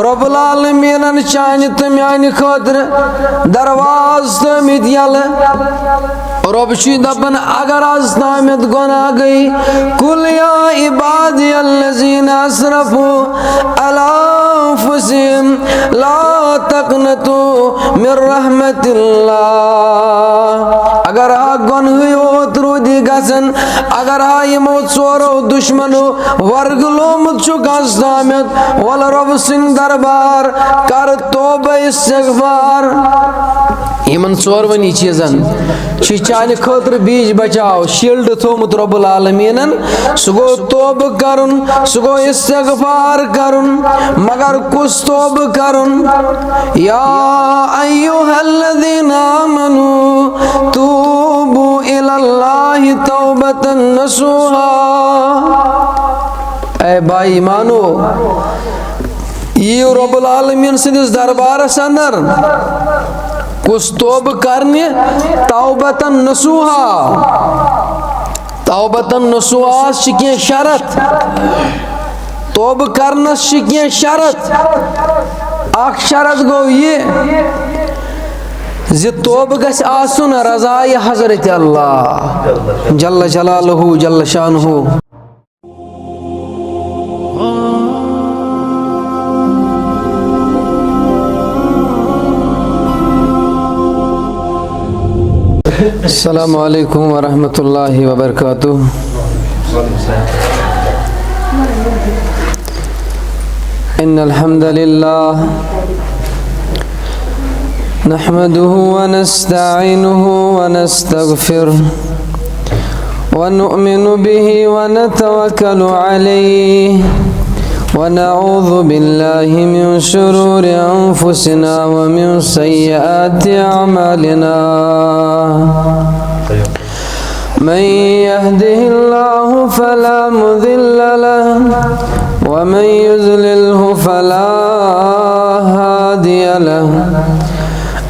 رب العالمین چانہ تو میانہ خاطر درواز تھمت یل رب چھ دپان اگر آز تامت گناہ گئی قل یا عبادی الذین اسرفوا علی انفسہم لا تقنطوا من رحمت اللہ اگر گنہی ہوت رودی گسن اگر یمو ژورو دشمنو ورگلومت چھ آز تامت ول رب سن دربار کر توبہ استغفار یمن ژورونی چیزن چانہ خاطر بیج بچاؤ شیلڈ تھومت رب العالمینن سہ گو توبہ کرن سہ گو استغفار کرن مگر کس توبہ کرن یا ایھا الذین آمنوا توبوا الی اللہ توبۃ نصوحا اے بھائی مانو یہ رب العالمین سندس دربارس اندر کس توبہ کرنے توبتاً نصوحا توبتاً نصوحا شکین شرط توبہ کرنس شکین شرط اخ شرط گو یہ زی توبہ گس آسن رضائی حضرت اللہ جل جلالہ جل شانہ السلام علیکم ورحمۃ اللہ وبرکاتہ ان الحمد للہ نحمده ونستعینه ونستغفره ونؤمن به ونتوکل علیہ ونعوذ بالله من شرور أنفسنا ومن سيئات أعمالنا من يهده الله فلا مضل له ومن يضلله فلا هادي له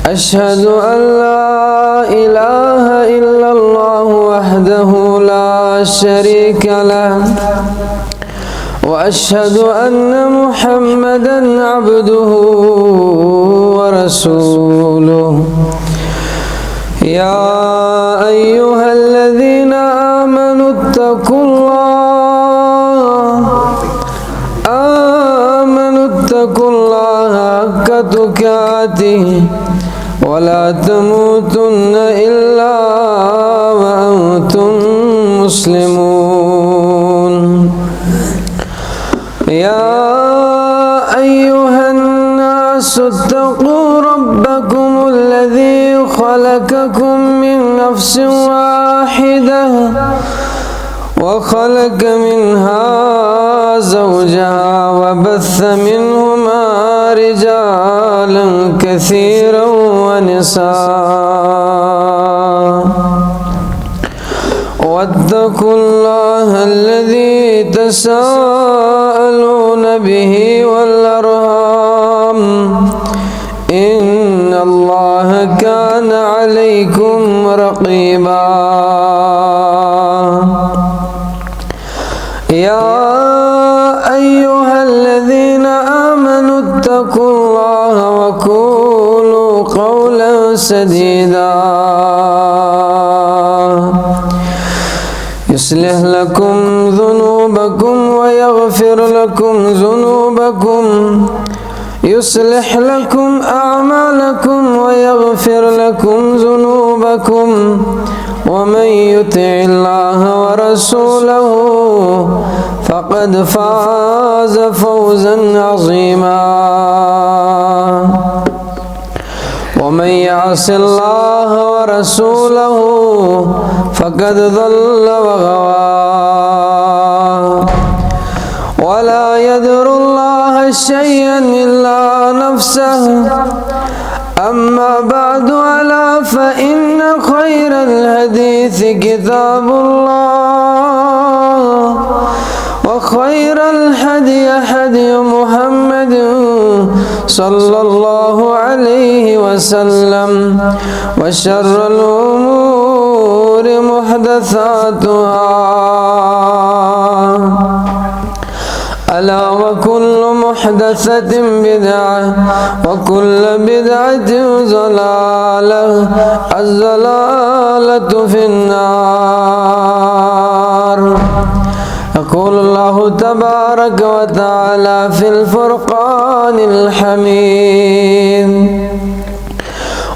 أشهد أن لا إله إلا الله وحده لا شريك له وأشهد أن محمدًا عبده ورسوله يا أيها الذين آمنوا اتقوا الله حق تقاته ولا تموتن إلا وأنتم مسلمون يا أيها الناس اتقوا ربكم الذي خلقكم من نفس واحدة وخلق منها زوجها وبث منهما رجالا كثيرا ونساء واتقوا الله الذي تساءلون به والأرحام إن الله كان عليكم رقيبا يا أيها الذين آمنوا اتقوا الله وقولوا قولا سديدا يصلح لكم ذنوبكم ويغفر لكم ذنوبكم يصلح لكم أعمالكم ويغفر لكم ذنوبكم ومن يطع الله ورسوله فقد فاز فوزا عظيما ومن يعص الله ورسوله فقد ضل وغوى ولا يضر الله شيئا إلا نفسه أما بعد ألا فإن خير الحديث كتاب الله وخير الهدي هدي محمد صلى الله عليه وسلم وشر الأمور محدثاتها ألا وكل محدثة محدثة بدعة وكل بدعة ضلالة الضلالة في النار يقول الله تبارك وتعالى في الفرقان الحميد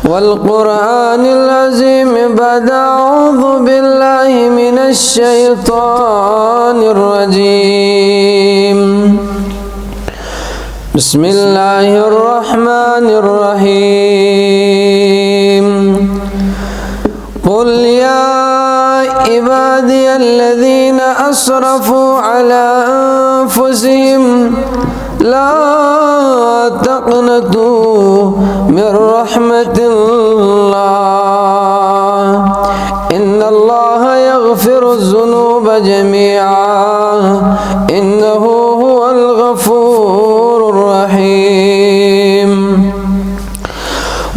والقرآن العظيم بعد أعوذ بالله من الشيطان الرجيم بسم الله الرحمن الرحيم قل يا عبادي الذين أسرفوا على أنفسهم لا تقنطوا من رحمة الله إن الله يغفر الذنوب جميعا إنه هو الغفور الرحيم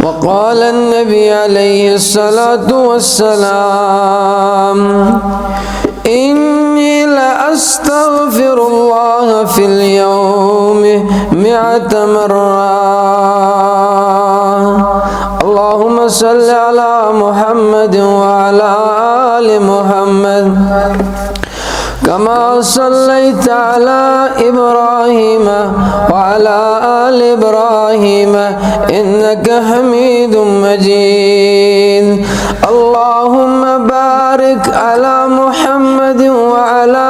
وقال النبي عليه الصلاة والسلام إني لأستغفر الله في اليوم 100 مرة اللهم صل على محمد وعلى آل محمد كما صليت على إبراهيم وعلى آل إبراهيم إنك حميد مجيد اللهم بارك على محمد وعلى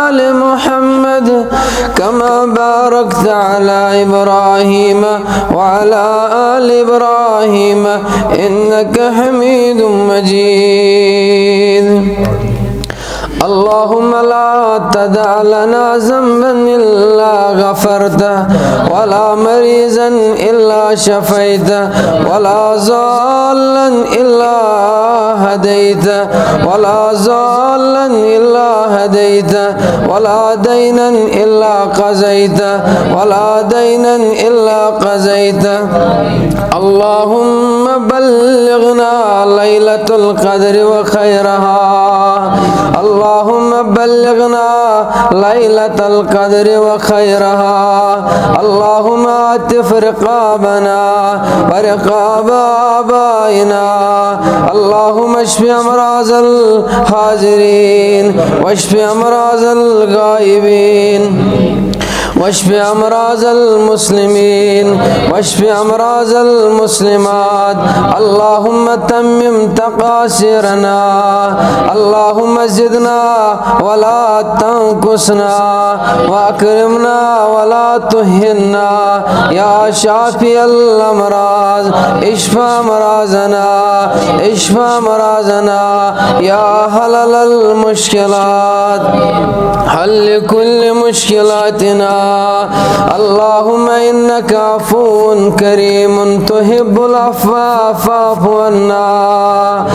آل محمد كما باركت على إبراهيم وعلى آل إبراهيم إنك حميد مجيد اللهم لا تدع لنا ذنبا إلا غفرته ولا مريضا إلا شفيته ولا ضالا إلا هديته ولا ضالا إلا هديته ولا دينا إلا قضيته ولا دينا إلا قضيته اللهم بلغنا ليلة القدر وخيرها اللهم بلغنا ليلة القدر وخيرها اللهم عتف رقابنا ورقاب آبائنا اللهم اشف أمراض الحاضرين واشف أمراض الغائبين واشف أمراض المسلمين واشف أمراض المسلمات اللهم تمم تقاصيرنا اللهم زدنا ولا تنقصنا وأكرمنا ولا تهنا يا شافي الأمراض اشف أمراضنا اشف أمراضنا يا حلل المشكلات حل كل مشكلاتنا اللهم إنك عفو كريم تحب العفو فاعف عنا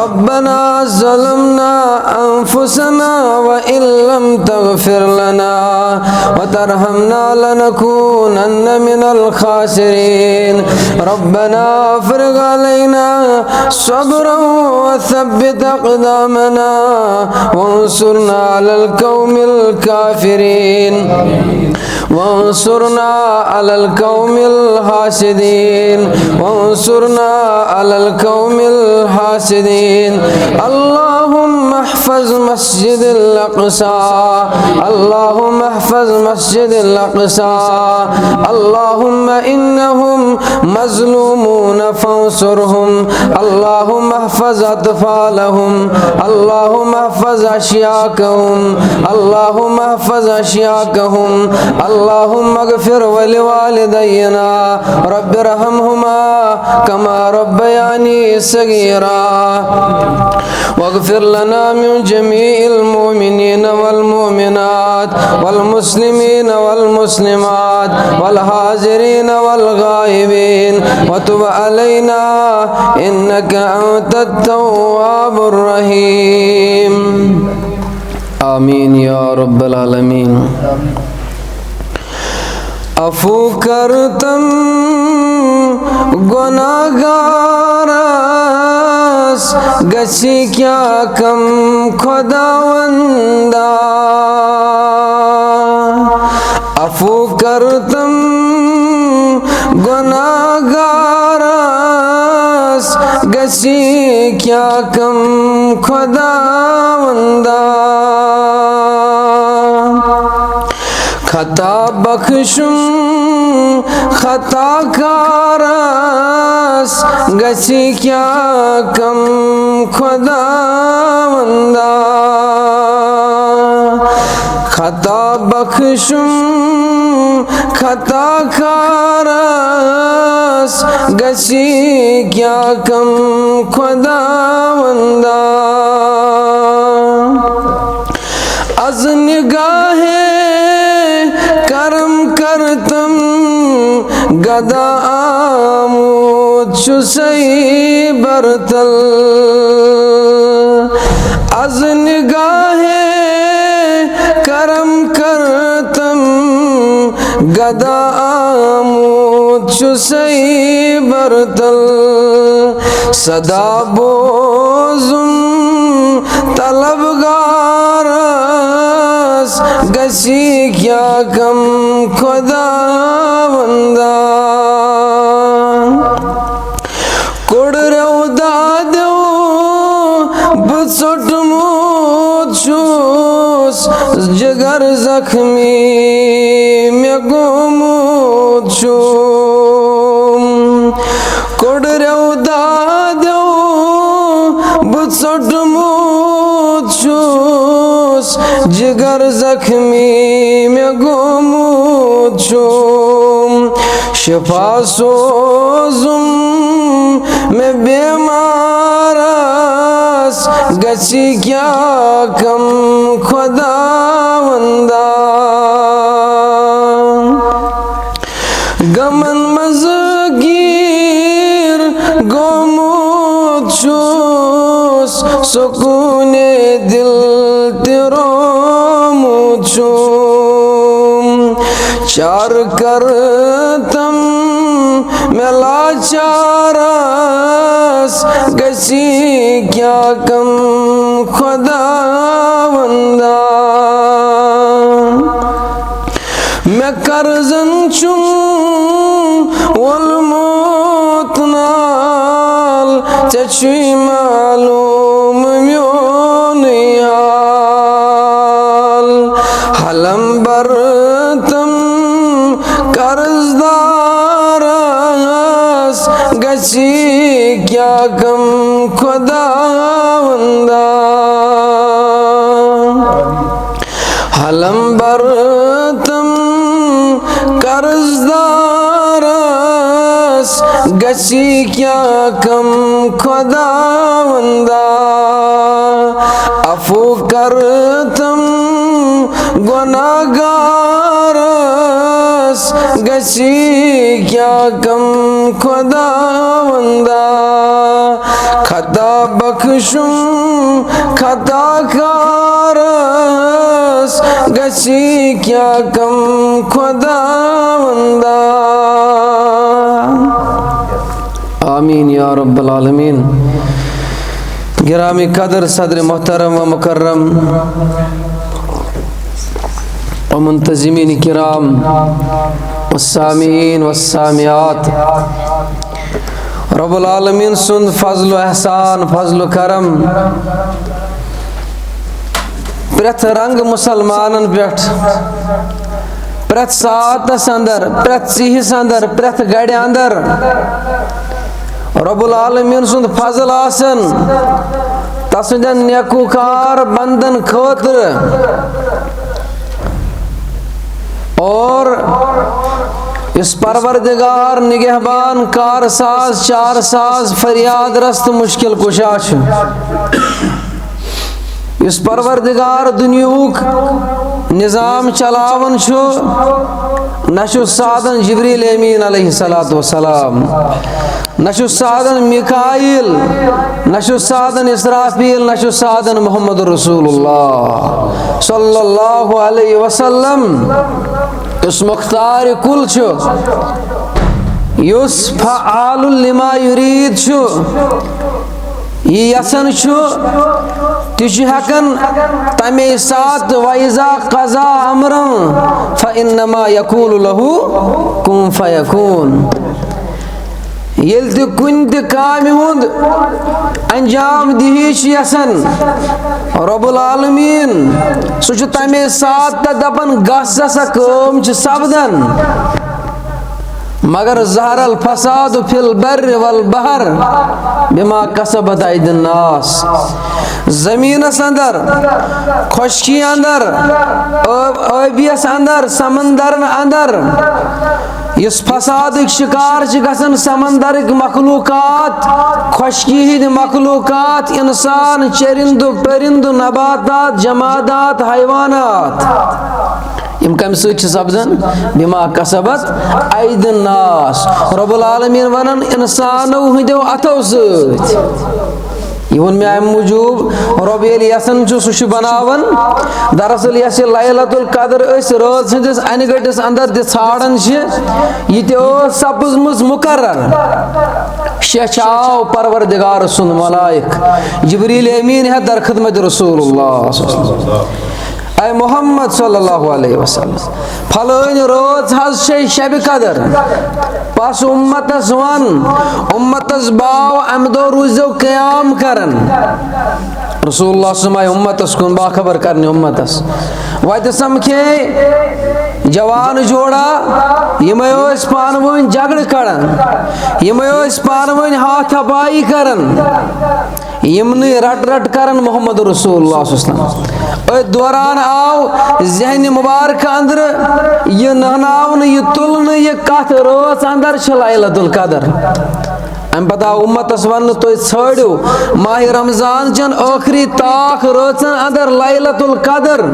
ربنا ظلمنا أنفسنا وإن لم تغفر لنا وترحمنا لنكونن من الخاسرين ربنا افرغ علينا صبرا وثبت أقدامنا وانصرنا على القوم الكافرين وانصرنا على القوم الحاسدين وانصرنا على القوم الحاسدين اللهم احفظ مسجد الأقصى اللهم احفظ مسجد الأقصى اللهم إنهم مظلومون فانصرهم اللهم احفظ أطفالهم اللهم احفظ أشياكهم اللهم احفظ أشياكهم اللهم اغفر ولوالدينا رب ارحمهما كما ربياني صغيرا واغفر لنا من جميع المؤمنين والمؤمنات والمسلمين والمسلمات والحاضرين والغائبين وتب علينا إنك أنت التواب الرحيم آمین یا رب العالمین. عفو کرتم گناہگار است گچی کیا کم خداوندا عفو کرتم گناہگارس گسی کیا کم خداوندا خطا بخشم خطا کارس گسی کیا کم خداوندا خطا بخشم خطا کارس گسی کیا کم خداوندا از نگاہ کرم کرتم گدا آمود شسی برتل از نگاہ کرم کرتم گدا آمود شسی برتل صدا بوزم طلبگارس گسی کیا کم خداوندا کڑرو دادو بسٹموت شوس جگر زخمی میں گموت شوم کڑرو دادو بسٹموت شوس جگر زخمی میں گموت شوم شفا سوزم میں بیمارس گسی کیا کم خداوندا گمن مزگیر گموت شوس سکون دل تروموت شوم چار کرتم میں لاچارس گسی کیا کم خداوندا میں کرزن چون والموت نال چچوی معلوم میون یال حلم برتم قرضدارس گسی کیا کم خداوندا حلم برتم قرضدارس گسی کیا کم خداوندا عفو کرتم گناہگارس گسی کیا کم خداوندا خطا بخشم خطا کارس گسی کیا کم خداوندا آمین یا رب العالمین گرامی قدر صدر محترم و مکرم و منتظمین کرام والسامعین والسامعات رب العالمین سند فضل و احسان فضل و کرم پرت رنگ مسلمانن پیٹھ پرت ساتس اندر پرت چیہس اندر پرت گڑ اندر رب العالمین سند فضل آسن تسندن نیکوکار بندن خاطر اور اس پروردگار نگہبان کار ساز چار ساز فریاد رست مشکل کشاش اس پروردگار دنیوک نظام چلاون چھو نشو سادن جبریل امین علیہ السلام نشو سادن میکائیل نشو سادن اسرافیل نشو سادن محمد رسول اللہ صلی اللہ علیہ وسلم اس مختار کل چھو یس فعال لما یرید چھو یہ یسن چھو تیچ ہکن تمے سات وَإِذَا قَضَى أَمْرًا فَإِنَّمَا يَقُولُ لَهُ كُن فَيَكُونُ یل تہ کن تہ کامہ ہند انجام دہیچ یسن رب العالمین سہ تمے سات تہ دپن گس سا کام سپدن مگر ظہر الفساد فی البر والبحر بما کسبت ایدی الناس زمینس اندر خشکی اندر ٲبیس اندر سمندرن اندر اس فساد شکار گژھان سمندرک مخلوقات خشکی ہند مخلوقات انسان چرند پرند نباتات جمادات حیوانات یم کم سۭتۍ سپدان بما کسبت ایدی الناس رب العالمین ونان انسانو ہندیو اتھو سۭتۍ یہ ون میں امہ موجوب رب یل یسن سہ بناون دراصل یس لیلۃ القدر اس رات سندس انہ گٹس اندر تہ ژھانڈان یہ تہ سپزمز مقرر شیچ آو پروردگار سن ملائک جبریل امین ہے در خدمت رسول اللہ صلی اللہ علیہ وسلم اے محمد صلی اللہ علیہ وسلم پھلٲنۍ رٲژ حظ چھے شب قدر پس امتس ون امتس باو امہ دۄہ روٗزِو قیام کرن رسول اللہ صلی اللہ علیہ وسلم امتس کن باخبر کرنے امتس وتہ سمکھے جوان جوڑا یمے ٲسۍ پانہٕ ؤنۍ جگڑٕ کڑان یمے ٲسۍ پانہٕ ؤنۍ ہاتھا بائی کران یمنٕے رٹ رٹ کران محمد رسول اللہ صلی اللہ علیہ وسلم ات دوران آو ذہن مبارک اندر یہ نہناون یہ تلن یہ کت رٲژ اندر چھ لیلۃ القدر ام پتہ آو امتس ون تُہۍ ژھٲڑِو ماہ رمضان چن ٲخری تاخ رٲژن اندر لیلۃ القدر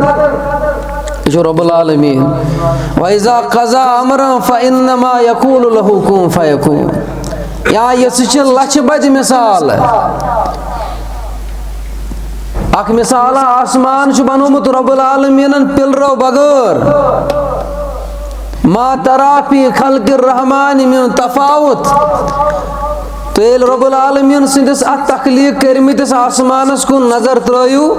یہ رب العالمین وَإِذَا قَضَى أَمْرًا فَإِنَّمَا يَقُولُ لَهُ كُن فَيَكُونُ یا یہ سہ لچھ بج مثال اخ مثال آسمان بنومت رب العالمین پلرو بغیر ما ترا فی خلق الرحمن من تفاوت تو یل رب العالمین سندس ات تخلیق کرمتس آسمانس کن نظر ترٲیو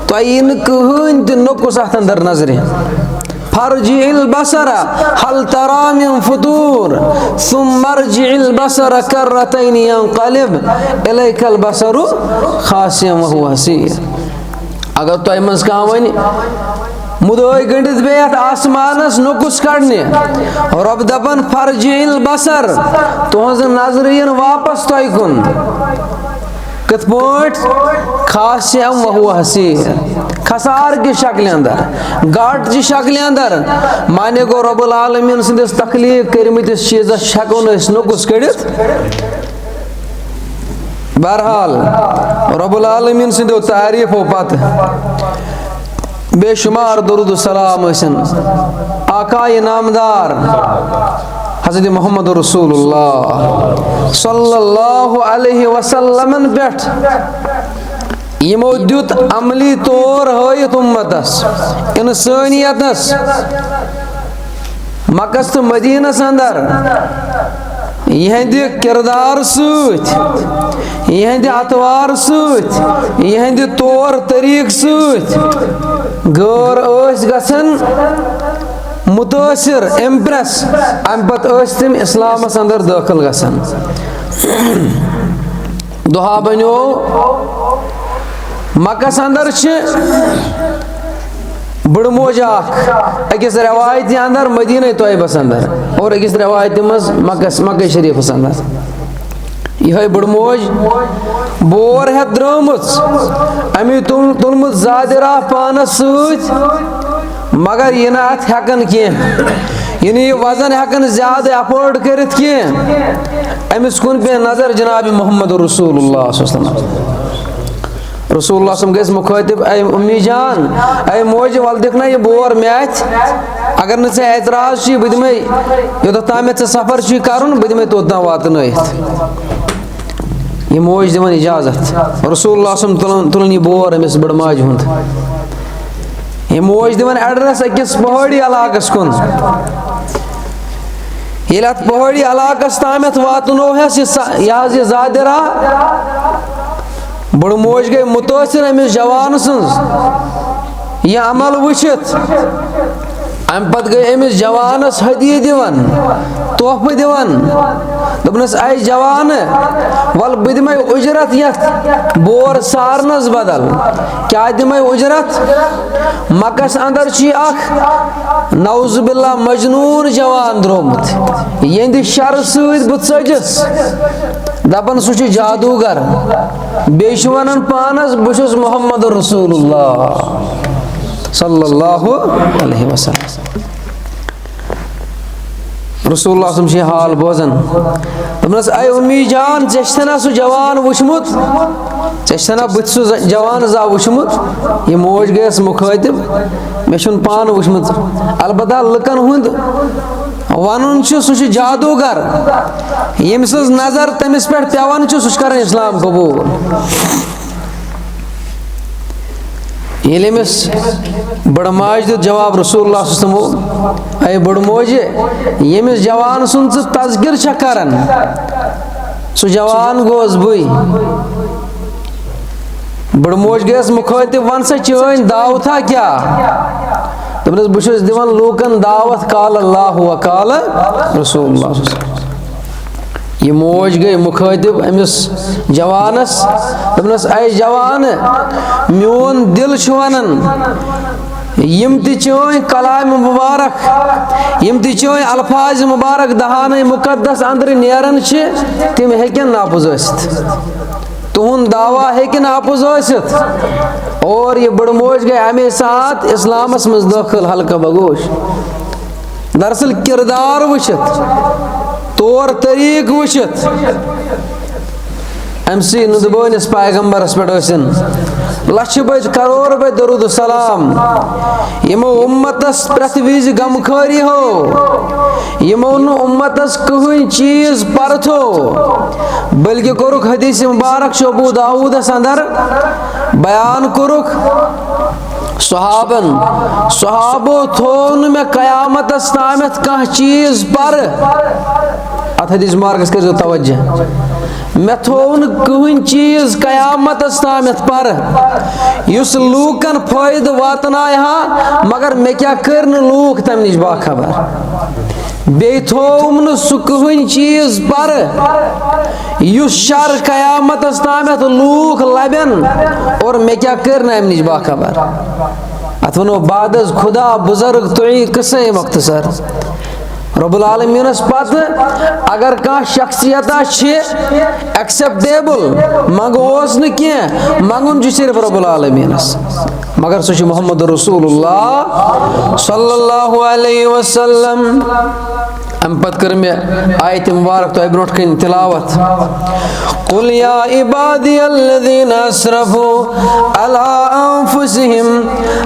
تۄہہِ نہٕ کٕہٕنۍ تہِ نۄقُص اتھ اندر نظرِ فرجع البصر هل ترى من فطور ثم ارجع البصر كرتين ينقلب اليك البصر خاسئا وهو حسير اگر تۄہہِ منٛز کانٛہہ ونہِ مُدٲے گٔنڈِتھ بیٹھ آسمانس نۄقُص کڑنہِ رۄب دپان فرجع البصر تُہنٛز نظرٕ یِن واپس تۄہہِ کُن کت پٲٹھۍ خاسئا وهو حسير خسار کی شکل اندر گاٹ کی شکل اندر مانے گو رب العالمین سندس تخلیق کرمتس چیزس ہیکو نہٕ نۄقُص کڑتھ بہرحال رب العالمین سندو تعریفو پتہ بے شمار درود السلام ٲسِن آقائے نامدار حضرت محمد رسول اللہ صلی اللہ علیہ وسلم پٮ۪ٹھ یمو دیت عملی طور ہٲیِتھ امتس انسانیتس مکس تو مدینس اندر یہندِ کردار سۭتۍ یہندِ اتوار سۭتۍ یہندِ طور طریق سۭتۍ غٲر ٲسۍ گژھان متٲثر امپریس ام پتہٕ ٲسۍ تِم اسلامس اندر دٲخل گژھان دُہا بنیو مکس اندر بڑ موج اکس روایتی اندر مدینہ طیبس اندر اور اکس روایتی مز مکہ شریفس اندر یہ بڑ موج بور ہے درمت امی تلمت زیادہ راہ پانس ست مگر یہ نا ات ہیکن کی یعنی یہ وزن ہیکن زیادہ افورڈ کرت کی امس کن پہ نظر جناب محمد رسول اللہ صلی اللہ علیہ وسلم رسول اللہ صلی اللہ علیہ وسلم مخاطب اے امی جان اے موج وال دیکھنا یہ بور میت اگر نہ ژے اعتراض چھ بہ دمے یوتھ تام ژے سفر چھ کرن بہ دمے توتام واتنٲیِتھ یہ موج دِوان اجازت رسول اللہ صلی اللہ علیہ وسلم تلن یہ بور امس بڑ ماج ہُنٛد یہ موج دِوان ایڈریس أکِس پہاڑی علاقس کُن ییٚلہِ اتھ پہاڑی علاقس تامتھ واتنو ہس یہ حظ یہ زیادہ راہ بڑ موج گئی متاثر امس جوان سنز یہ عمل وچھت ام پت گئی امس جوانس ہدیہ دیوان تحفہ دیوان دپنس اے جوان ول بہ دمے اجرت یت بور سارنس بدل کیا دمے اجرت مکس اندر چھ اخ نعوذ باللہ مجنون جوان درومت یہند شر سۭتۍ بہ ژجس دپان سہ چھ جادوگر بیٚیہِ چھُ ونان پانس بہ چھُس محمد رسول اللہ صلی اللہ علیہ وسلم رسول اللہ صلی اللہ حال بوزن دپنس اے امی جان ژےٚ چھنا سُہ جوان وٕچھمُت ژےٚ چھنا بٕتھِ سُہ جوان زانٛہہ وٕچھمُت یہ موج گٔیَس مُخٲطِب مےٚ چھُنہٕ پانہٕ وٕچھمُت البتہ لُکن ہُنٛد ونُن چھُ سُہ چھُ جادوگر ییٚمہِ سٕنٛز نظر تٔمِس پٮ۪ٹھ پیٚوان چھُ سُہ چھُ کران اسلام قبوٗل ییٚلہِ أمِس بڑٕ ماجہِ دیُت جواب رسول اللہ صلی اللہ علیہ وسلم اے بڑٕ موجہِ ییٚمِس جوان سُنٛد ژٕ تذکِر چھکھ کران سُہ جوان گوس بٕے بڑٕ موج گٔیَس مُخٲطِب ون سا چٲنۍ دعوتھا کیٛاہ دپنس بہٕ چھُس دِوان لوٗکن دعوت قال اللہ و قال رسول اللہ صلی اللہ علیہ وسلم یہ موج گئی مخاطب امس جوانس دپنس اے جوان میون دل چھ ونان یم تہ چٲنۍ کلام مبارک یم تہ چٲنۍ الفاظ مبارک دہانہ مقدس اندر نیران چھ تم ہیکن ناپوز ٲسِتھ تہند دعویٰ ہیکہ ناپوز ٲسِتھ اور یہ بڑ موج گئی امے ساتھ اسلامس مز داخل حلقہ بگوش دراصل کردار وچھت طور طریق وچھت ام سی ندبونس پیغمبرس پہ لچھ بد کروڑ بد درود السلام یمو امتس پرت وز غمخاری ہو یمو نو امتس کہین چیز پرتھو بلکہ کورک حدیث مبارک شو ابو داؤد اندر بیان کورک صحابو تھون میں قیامت تامت کان چیز پر ات حدیث مبارکس کرو توجہ میں تھون کہین چیز قیامت تامت پر یس لوکن فائدہ واتنائے ہا مگر میں کیا کرن لوک تم نش باخبر بی تھوم نہ سہ کہین چیز پر یس شر قیامت تامت لوک لبن اور میں کیا کرن ام نش باخبر ات ونو بعد از خدا بزرگ توئی قصہ مختصر رب العالمینس پتہ اگر کان شخصیتہ ایکسیپٹیبل منگوس نہ کی منگن جو صرف رب العالمینس مگر سہ محمد رسول اللہ صلی اللہ علیہ وسلم ام پت کر میں آیت مبارک تو برونٹ کن تلاوت قل یا عبادی الذین اسرفوا علی انفسهم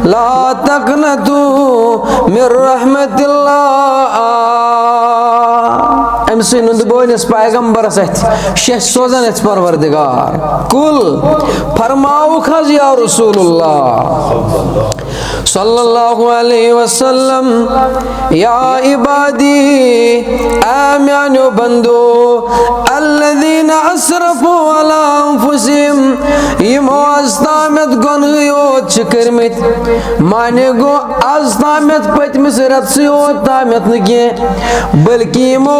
لا تقنطوا من رحمت اللہ ام سی نند بونس پیغمبر ست شہ سوزن اس پروردگار کل فرماؤ خز یا رسول اللہ صلی اللہ علیہ وسلم یا عبادی آمیانو بندو الذین اسرفوا علی انفسهم یمو ازتامت گنہیوت چکرمت مانے گو ازتامت پتمس رتسیوت تامت نکی بلکہ یمو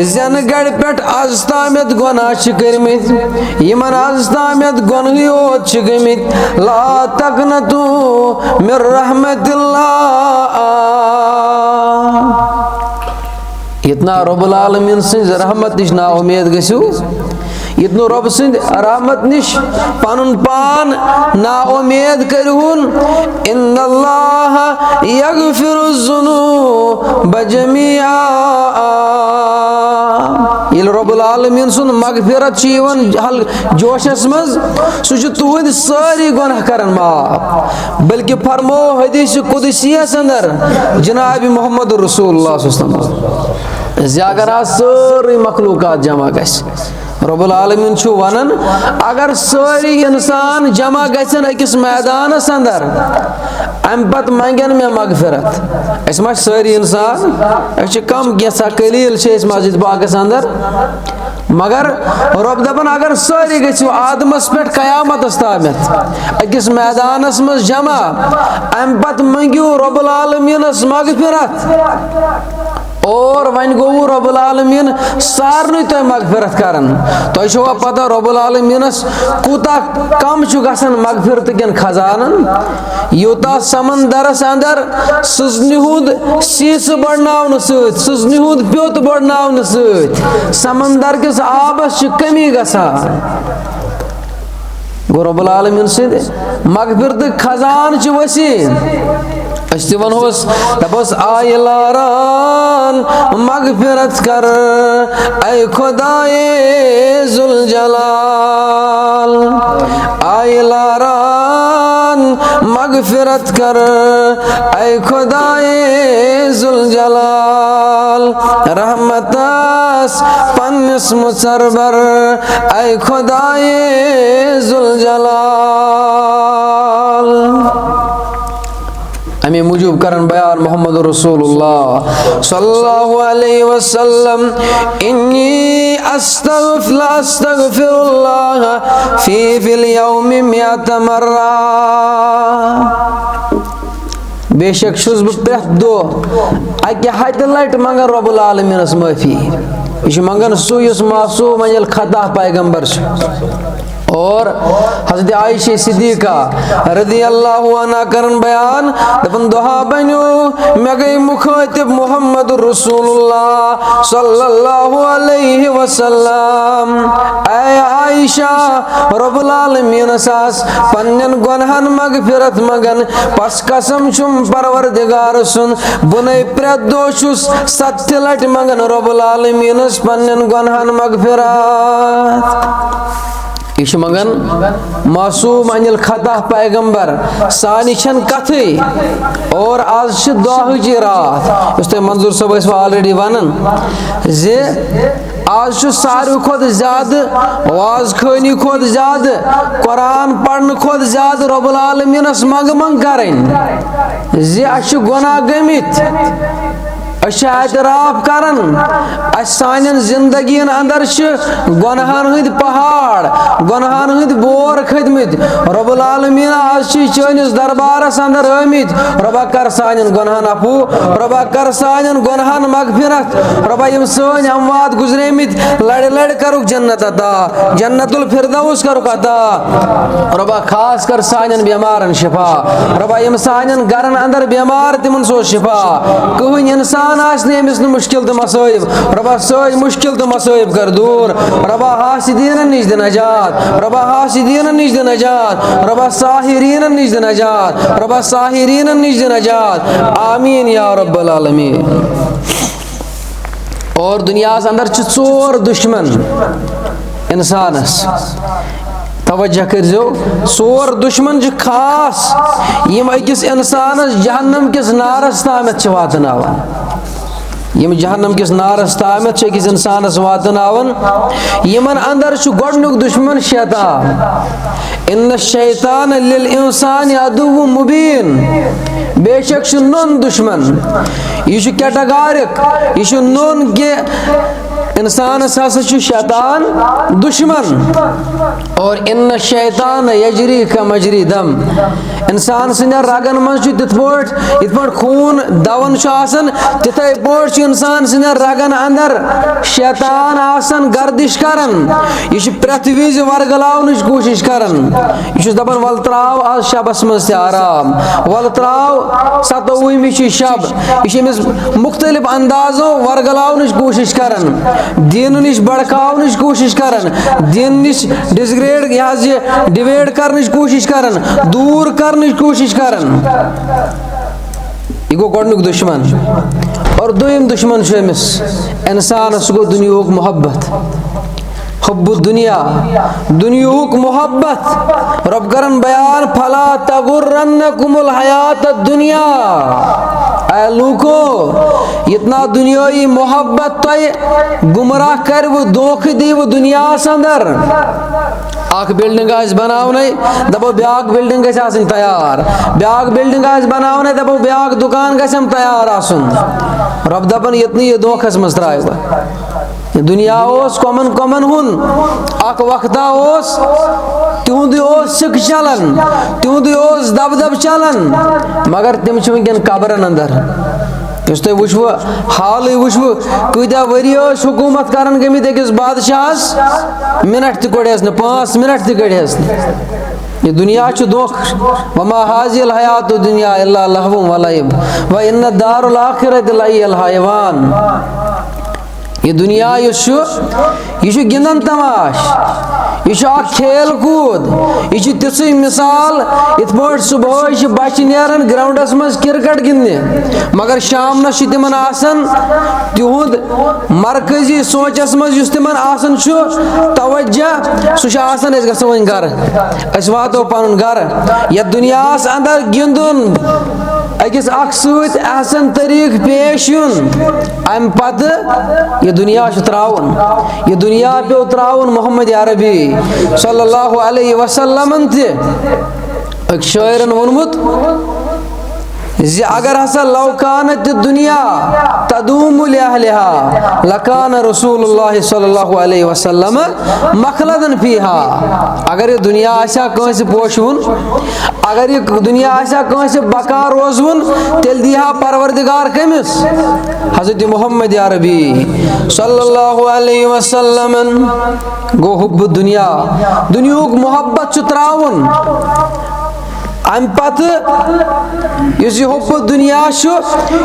زن گڑ پیٹ ازتامت گناہ چکرمت یمن ازتامت گنہیوت چکرمت لا تقنطو من رحمت اللہ اتنا رب العالمین سن رحمت نش نا امید گسو اتنا رب سند رحمت نش پانن پان نا امید کرہون ان اللہ یغفر الذنوب جميعا یل رب العالمین سن مغفرت چیون حل جوشس مز سہ تہند ساری گناہ کرن معاف بلکہ فرمو حدیث قدسیس اندر جناب محمد رسول اللہ صلی اللہ علیہ وسلم اگر ساری مخلوقات جمع گس رب العالمین چھو ونن اگر ساری انسان جمع گژھن اکس میدانس اندر ام پت منگن میں مغفرت اس ما ساری انسان اس کم کیسا قلیل اس مسجد پاکس اندر مگر رب دپان اگر ساری گژھو آدمس پہ قیامت تامت اکس میدانس مز جمع ام پت منگیو رب العالمینس مغفرت اور ون گو رب العالمین سارن تہ مغفرت کرن تہ چھوا پتہ رب العالمینس کوتا کم چھ گژھان مغفرت کن خزانن یوتا سمندرس اندر سزنہ ہند سیس بڑھناون ست سزنہ ہند پیوت بڑھناون ست سمندر کس آبس چھ کمی گژھان گو رب العالمین سند مغفرت خزان چھ وسیع اس تہ ونہوس دپوس آئے لاران مغفرت کر اے خدائے ذوالجلال آئے لاران مغفرت کر اے خدائے ذوالجلال رحمتس پنس مصربر اے خدائے ذوالجلال امی موجود کرن بیان محمد رسول اللہ صلی اللہ علیہ وسلم انی استغفر اللہ فی اليوم 100 مرہ بے شک چھس بہ پرٛٮ۪تھ دۄہ اکہ ہتہِ لٹہِ منگان رب العالمینس معافی یہ منگان سُہ یُس معصوم انیل خطا پیغمبر اور حضرت عائشہ صدیقہ رضی اللہ عنہ کرن بیان دپن دہا بنیو میں گئی مخاطب محمد رسول اللہ صلی اللہ علیہ وسلم اے عائشہ رب العالمین ساس پنن گنہن مغفرت مگن پس قسم چھم پروردگار سن بنے پرٛٮ۪تھ دۄہ چھُس 7 لٹہِ منگن رب العالمینس پنن گنہن مغفرت یہ منگان معصوم انیل خطا پیغمبر سانی چھن کتھے اور آج دہچ رات اس تہ منظور صاحب اس آلریڈی ونان زِ آج ساروی کھت زیادہ واز خانی کھت زیادہ قرآن پڑھنے کھت زیادہ رب العالمینس منگ کرن زِ اَسہِ چھِ گناہ گٔمٕتۍ أسۍ چھِ اعتراف کران اس سانین زندگین اندر گنہن ہند پہاڑ گنہن ہند بور کھتمت رب العالمین آج چٲنِس دربارس اندر آمت ربا کر سانین گنہن عفو ربا کر سانین گنہن مغفرت ربا یم سٲنۍ اموات گزریمت لڑ لڑ کرُکھ جنت عطا جنت الفردوس کرُکھ عطا ربا خاص کر سانین بیمارن شفا ربا یم سانین گرن اندر بیمار تمن سوز شفا کٕہٕنۍ انسان آسنے امس مشکل تو مصائب ربا سٲری مشکل تو مصائب کر دور ربا حاسدین نش دِ نجات ربا حاسدین نش دِ نجات ربا ساحرین نش دِ نجات ربا ساحرین نش دِ نجات آمین یا رب العالمین اور دنیا اندر چھ 4 دشمن انسانس توجہ کرزو 4 دشمن چھ خاص یم اکس انسانس جہنم کس نارس تامت چھ واتناوان یم جہنم کس نارس تامت چھ اکس انسانس واتناوان یمن اندر چھ گۄڈنیُک دشمن شیطان ان الشیطان للانسان عدو مبین بے شک چھ نون دشمن یہ چھ کیٹاگارک یہ چھ نون کہ انسان ہسا چھ شیطان دشمن اور ان الشیطان یجری کمجری دم انسان سند رگن من تت پٲٹھۍ خوٗن دوان آسان تتھے پٲٹھۍ چھ انسان سند رگن اندر شیطان آسان گردش کران یہ پرٛٮ۪تھ وِزِ ورگلاونٕچ کوٗشش کران یہ دپان ول تراو آز شبس مز تہِ آرام ول تراو 27ویں چھ شب یہ امس مختلف اندازو ورگلاونٕچ کوٗشش کران دین نش بڑکاونٕچ کوٗشش کران دین نش ڈسگریڈ یہ ڈویڈ کرنٕچ کوٗشش کران دوٗر کرنٕچ کوٗشش کران یہ گو گۄڈنیُک دشمن اور دوٚیِم دشمن چھُ أمِس انسانس سُہ گوٚو دُنیہُک محبت حب الدنیا دنیاہُک محبت رب کرن بیان فلا تغرنکم الحیات الدنیا اے لوکو اتنا دنیائی محبت تہ گمراہ کر وہ دھوکہ دی وہ دنیا اندر اخ بلڈنگ آس بناونے دپو بیاکھ بلڈنگ گژھِ آسٕنۍ تیار بیاکھ بلڈنگ آس بناونے دپو بیاکھ دکان گژھم تیار آسُن رب دپان یتنی یہ دھوکھس مز ترٛایہِ دنیا اوس کمن کمن ہن اک وقتا اوس تہند سکھ چلان تہند دب دب چلان مگر تم چھ ونکن قبرن اندر اس تھی وچو حال وچو کتیا وری حکومت کران گمت أکس بادشاہس منٹ تہ کڑیس نا 5 منٹ تہ کڑیس یہ دنیا چھ دھوکہ وما هذه الحیات الدنیا الا لهو ولعب وان الدار الاخرۃ لہی الحیوان یہ دنیا یہ گندن تماش یہ کھیل کود یہ تھی مثال ات پہ صبح بچہ نیران گراؤنڈس مز کرکٹ گندنے مگر شامنس تمن تہد مرکزی سوچس مز تمن توجہ سہ گھو ون گھر اس واتو پن گھر یت دنیا اندر گندن أکس اخ سۭتۍ احسن طریق پیش یُن ام پتہ یہ دنیا تراؤن یہ دنیا پیو تراؤن محمد عربی صلی اللہ علیہ وسلم تہ اک شاعرن وونمت زِ اگر ہسا لو کانت دنیا تدوم لأہلہا لکان رسول اللہ صلی اللہ علیہ وسلم مخلدن فیہا اگر یہ دنیا آسیا کنس پوشون اگر یہ دنیا آسیا کنس بقا روزون تیل دیہا پروردگار کمس حضرت محمد عربی صلی اللہ علیہ وسلم گو حب دنیا دنیاک محبت چتراؤن ام پتہ اس حب دنیا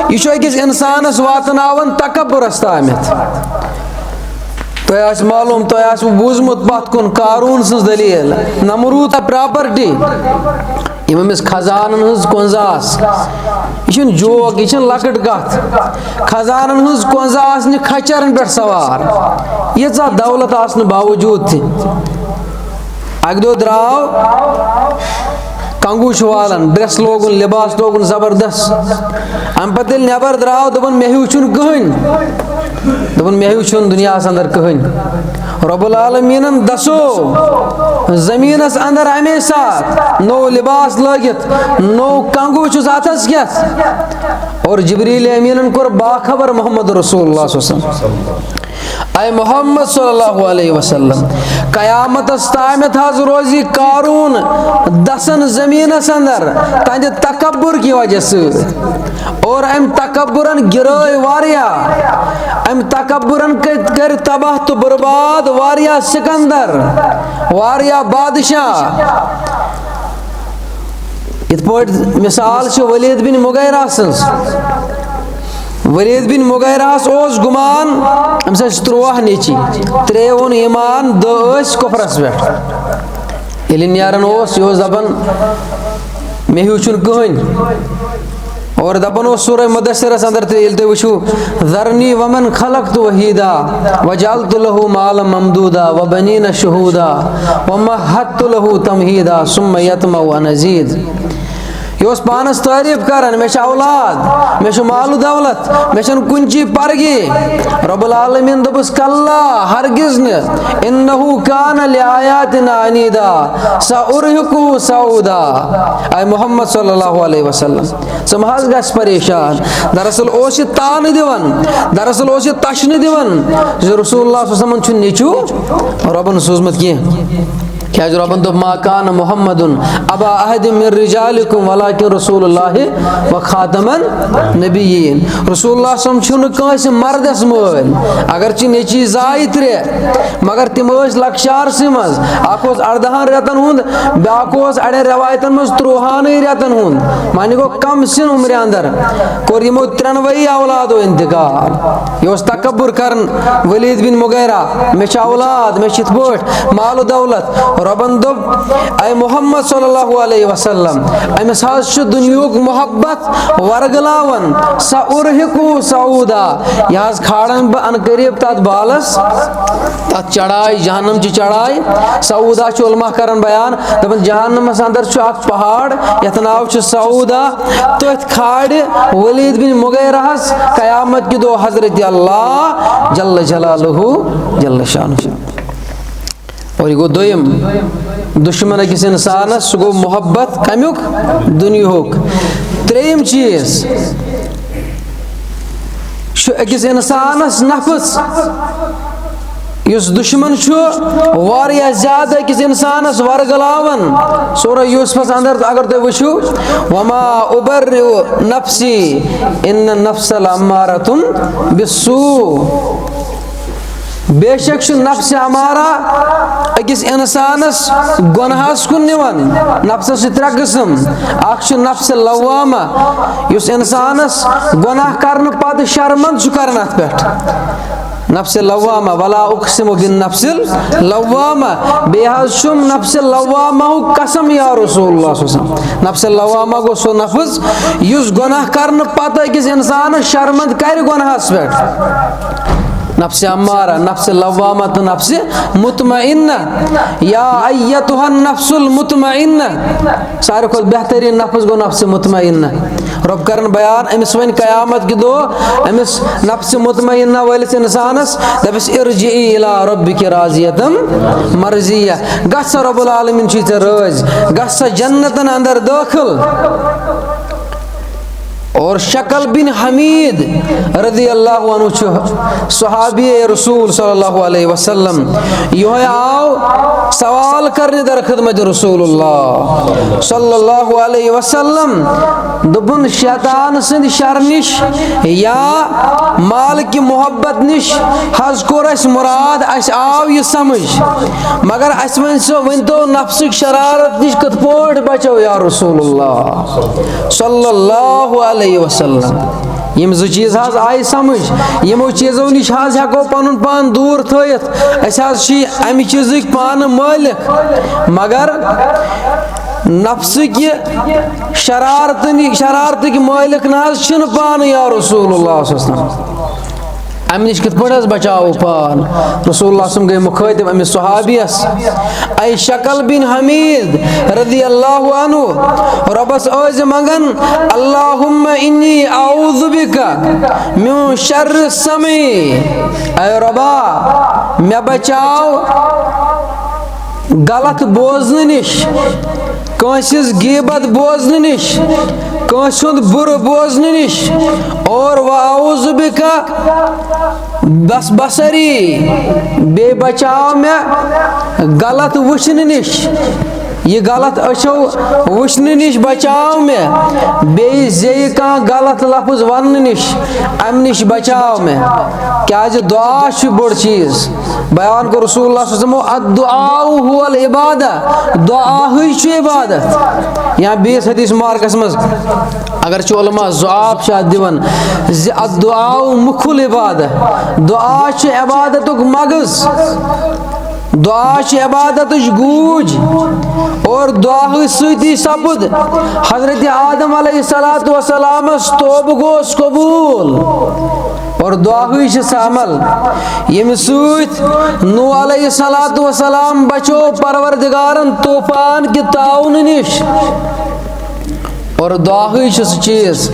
یہ أکس انسانس واتناون تکبرس تامت تہ معلوم تہ بوزمت پت کن قارون سن دلیل نمرود پراپرٹی امس خزانن ہز کنزاس یہ جوک یہ لکٹ کت خزانن ہز کنزاس کھچرن پہ سوار یہ دولت آسن باوجود تہ اک دہ دراو کنگو والن ڈریس لوگن لباس لوگن زبردست ام پتہ نبر دراو دپن مے ہیوچن کہین دپن مے ہیوچن دنیا اندر کہین رب العالمین دسو زمینس اندر امی سات نو لباس لگت نو کنگو چھس اتھس کیت اور جبریل امین کور باخبر محمد رسول اللہ صلی اللہ علیہ وسلم اے محمد صلی اللہ علیہ وسلم قیامت تامت حض روزی قارون دسن زمینس اندر تہندِ تکبر کی وجہ سے اور ام تکبرن گرٲے واریاہ ام تکبرن کر تباہ تو برباد واریاہ سکندر واریاہ بادشاہ یت پٲٹھۍ مثال چھ ولید بن مغیرہ سنز ولید بن مغیرہ اوس گمان ام سا 13 نیچی 3 اون ایمان 2 کفرس پہ یل نیران یہ دپان مے ہیوچن کہین اور دپان سورہ مدثرس اندر تیل تھی وچھو ذرنی ومن خلقت وحیدا وجعلت له مالا ممدودا وبنین شہودا ومہدت له تمہیدا ثم یطمع ان ازید یہ پانس تعریف کران مے اولاد مے مال و دولت مے کن چیز پرگی رب العالمین دپس کلا ہرگز انہو کان لآیاتنا عنیدا سأرہقہ صعودا اے محمد صلی اللہ علیہ وسلم ثم حض گھس پریشان دراصل اوس یہ تان دیوان دراصل اوس یہ تشن دیوان رسول اللہ صلی اللہ علیہ وسلم چھ نیچو ربن سوزمت کی کیا جو ربن دب ما کان محمد ابا احد من رجالکم ولکن رسول اللہ و خاتم النبیین رسول اللہ صلی اللہ علیہ وسلم کنس مردس مول اگرچہ نیچی زائی 3 مگر تم لکشار مز اخ 18 رتن ہند بیاکھ اڑے روایتن مز 13 رتن ہند معنی گو کم سن عمر اندر کور یمو 93 اولادو انتقال یہ تکبر کرن ولید بن مغیرہ مے اولاد مے چت پٹ مال و دولت ربن دب اے محمد صلی اللہ علیہ وسلم امس حض دنیاک محبت ورگلاون سأرہقہ صعودا یہ حض کھاڑن بہ ان قریب تات بالس تات چڑھائی جہنم چی چڑھائی صعودا علماء کرن بیان دپن جہنمس اندر اخ پہاڑ یت ناو صعودا تتھ کھاڑ ولید بن مغیرہ قیامت کی دو حضرت اللہ جل جلالہ جل شانہ اور یہ گو دویم دشمن اکس انسانس سہ گو محبت کمیک دنیاک تریم چیز اکس انسانس نفس یس دشمن چھو واریا زیادہ کس انسانس ورگلاون سورہ یوسفس اندر اگر تُہۍ وٕچھِو وما ابرئ نفسی ان النفس لامارۃ بالسوء بے شک چھ نفس امارہ اکس انسانس گناہس کن نوان نفسس چھ ترٛےٚ قسم اکھ چھ نفس لوامہ یس انسانس گناہ کرنہ پتہ شرمند چھ کران اتھ پٮ۪ٹھ نفس لوامہ ولا اقسم بالنفس لوامہ بے حظ چھم نفس لوامہ قسم یا رسول اللہ صلی اللہ علیہ وسلم نفس لوامہ گو سو نفس یس گناہ کرنہ پتہ اکس انسانس شرمند کر گناہس پٮ۪ٹھ نفس امارہ نفس لوامہ تو نفس مطمئنہ یا ایتها النفس المطمئنہ سارے کھت بہترین نفس گو نفس مطمئنہ رب کرن بیان امس ون قیامت کی دو امس نفس مطمئنہ ولس انسانس دپس ارجعی الی ربک راضیۃ مرضیہ گژھ رب العالمین چھی ژے رٲضۍ گژھ جنتن اندر داخل اور شکل بن حمید رضی اللہ عنہ چھ صحابی رسول صلی اللہ علیہ وسلم یہ آو سوال کرنے در خدمت رسول اللہ صلی اللہ علیہ وسلم دبن شیطان سند شر نش یا مال کی محبت نش حض کور اس مراد اس آو یہ سمجھ مگر اس ون تو نفسک شرارت نش کت پوٹ بچو یا رسول اللہ صلی اللہ علیہ وسلم یم زٕ چیز حظ آئی سمجھ یمو چیزو نش حظ ہیکو پنن پان دور تھٲیِتھ أسۍ حظ چھ امہِ چیزٕکۍ پانہٕ مٲلک مگر نفسٕکۍ شرارتٕکۍ مٲلک نہ حظ چھِنہٕ پانہٕ یا رسول اللہ صلی اللہ علیہ وسلم امہ نش کت پٲٹھۍ حظ بچاو پان رسول اللہ صلی اللہ علیہ وسلم گٔے مخٲطب امس صحابیس اے شکل بن حمید رضی اللہ عنہ ربس ٲسۍ منگان اللہم انی اعوذ بک من شر السمع اے ربا مے بچاو غلط بوزنہٕ نش کٲنٛسہِ غیبت بوزنہٕ نش کٲنٛسہِ ہُنٛد بُرٕ بوزنہٕ نش اور واعوذ بک بس بصری بے بچاو مے غلط وچھنہٕ نش یہ غلط اچھو وچھنہٕ نش بچاو مے بیٚیہِ زیٚیہِ کانٛہہ غلط لفظ وننہٕ نش امہِ نش بچاو مے کیازِ دعا چھُ بوٚڑ چیز بیان کو رسول اللہ صلی اللہ علیہ وسلم الدعاء هو العبادہ دعا ہی چھُ عبادت یا بیس حدیث مارکس مز اگر چھ علماء ضعاف شاید دیون الدعاء مخ العبادہ دعا چھ عبادتک مغز دعا چھ عبادتش گوج اور دعا سۭتی سپد حضرت آدم علیہ السلام توبہ گوس قبول اور دعا چھ سہ عمل یم سۭتۍ نوح علیہ السلام بچو پروردگارن طوفان کہ تعاون نش اور دعا چھ سہ چیز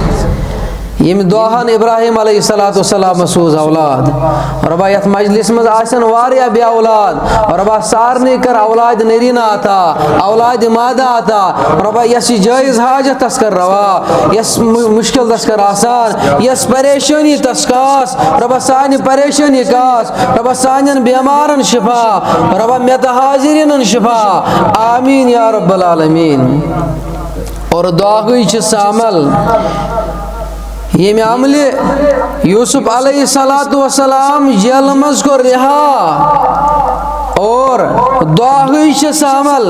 یم دعاہن ابراہیم علیہ السلام سوز اولاد ربا یت مجلس مز آسن واریا بے اولاد ربا سارنے کر اولاد نرینہ عطا اولاد مادہ عطا ربا یس جائز حاجت تس کر روا یس مشکل تس کر آسان یس پریشانی تس کاس ربا سانی پریشانی کاس ربا سانین بیمارن شفا ربا میت حاضرین شفا آمین یا رب العالمین اور دعا ہوئی چھ سامل یہ عمل یوسف علیہ السلام جیل مز کو رہا اور دعا ہوئی چھ عمل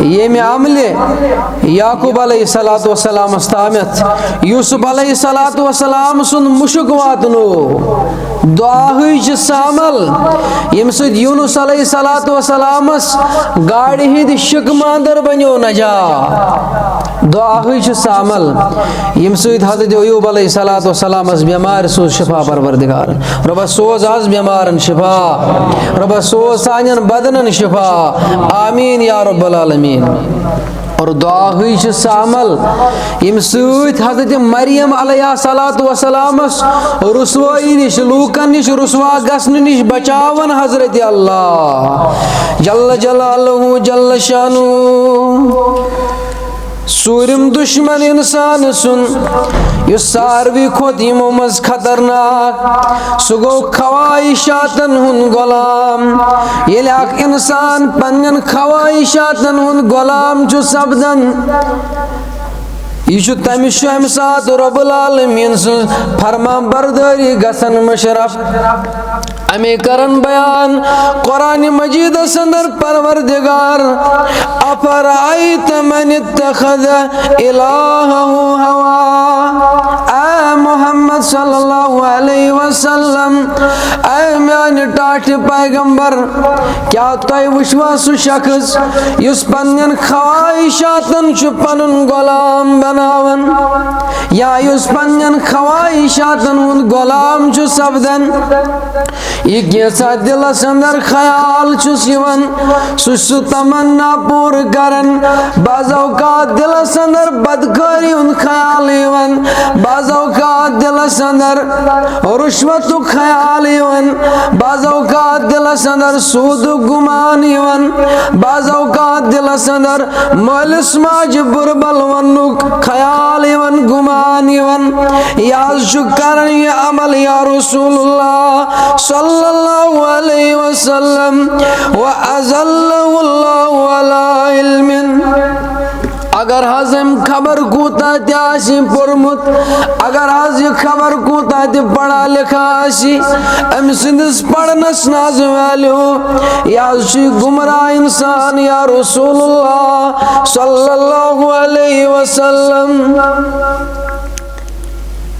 یہ عمل یعقوب علیہ السلام استامت یوسف علیہ السلام سن مشک واتنو دعا ہوئی چھ عمل یم سید یونس علیہ السلام گاڑی ہند شک ماندر بنیو نجا دعا ہوئی چھ عمل یم سید حضرت ایوب علیہ السلام بیمار سوز شفا پروردگار رب سوز آز بیمارن شفا رب سوز سانین بدنن شفا آمین یا رب العالمین اور دعا ہوئی چھ عمل یم سۭتۍ حضرت مریم علیہ السلام رسوائی نش لوکن نش رسوا گژھنہٕ نش بچاون حضرت اللہ جل جلالہ جل شانہ ژوٗرِم دُشمن اِنسان سُنٛد یُس ساروی کھۄتہٕ یِمو منٛز خطرناک سُہ گوٚو خواہشاتن ہُنٛد غلام ییٚلہِ اکھ اِنسان پننٮ۪ن خواہشاتن ہُنٛد غلام چھُ سپدان یہ چھُ تمہِ شامہِ ساتہٕ رۄب العالمیٖن سٕنٛز فرمان بردٲری گژھان مشرف امی کرن بیان قرآن مجیدس اندر پروردگار افرائیت من اتخذ الہہ ہوا اے محمد صلی اللہ علیہ وسلم اے میانہِ ٹاٹھہِ پیغمبر کیا تُہۍ وٕچھوا سُہ شخص یُس پننٮ۪ن خواہشاتن چھُ پنُن غلام بناوان یا یُس پننٮ۪ن خواہشاتن ہُنٛد غلام چھُ سپدان یہ کیسا دلس اندر خیال چھُس یِوان سُہ چھُ تمنا پوٗرٕ کران بعض اوقات دلس اندر بدکٲری ہُنٛد خیال یِوان بعض اوقات دلس اندر رُشوتُک خیال یِوان بعض اوقات دلس اندر سوٗدُک گُمان یِوان بعض اوقات دلس اندر مٲلِس ماجہِ بُرٕ بل وننُک خیال یِوان گُمان یِوان یہِ حظ چھُ کران یہِ عمل یا رسول اللہ صلی اللہ علیہ وسلم وَأَذَلَّهُ اللَّهُ عَلَىٰ عِلْمٍ اگر حظ ام خبر کوتاہ تہِ آسہِ پوٚرمُت اگر حظ یہِ خبر کوتاہ تہِ پڑھا لکھا آسہِ أمۍ سٕنٛدِس پرنس نہ حظ ویلیو یہِ حظ چھُ گمراہ انسان یا رسول اللہ صلی اللہ علیہ وسلم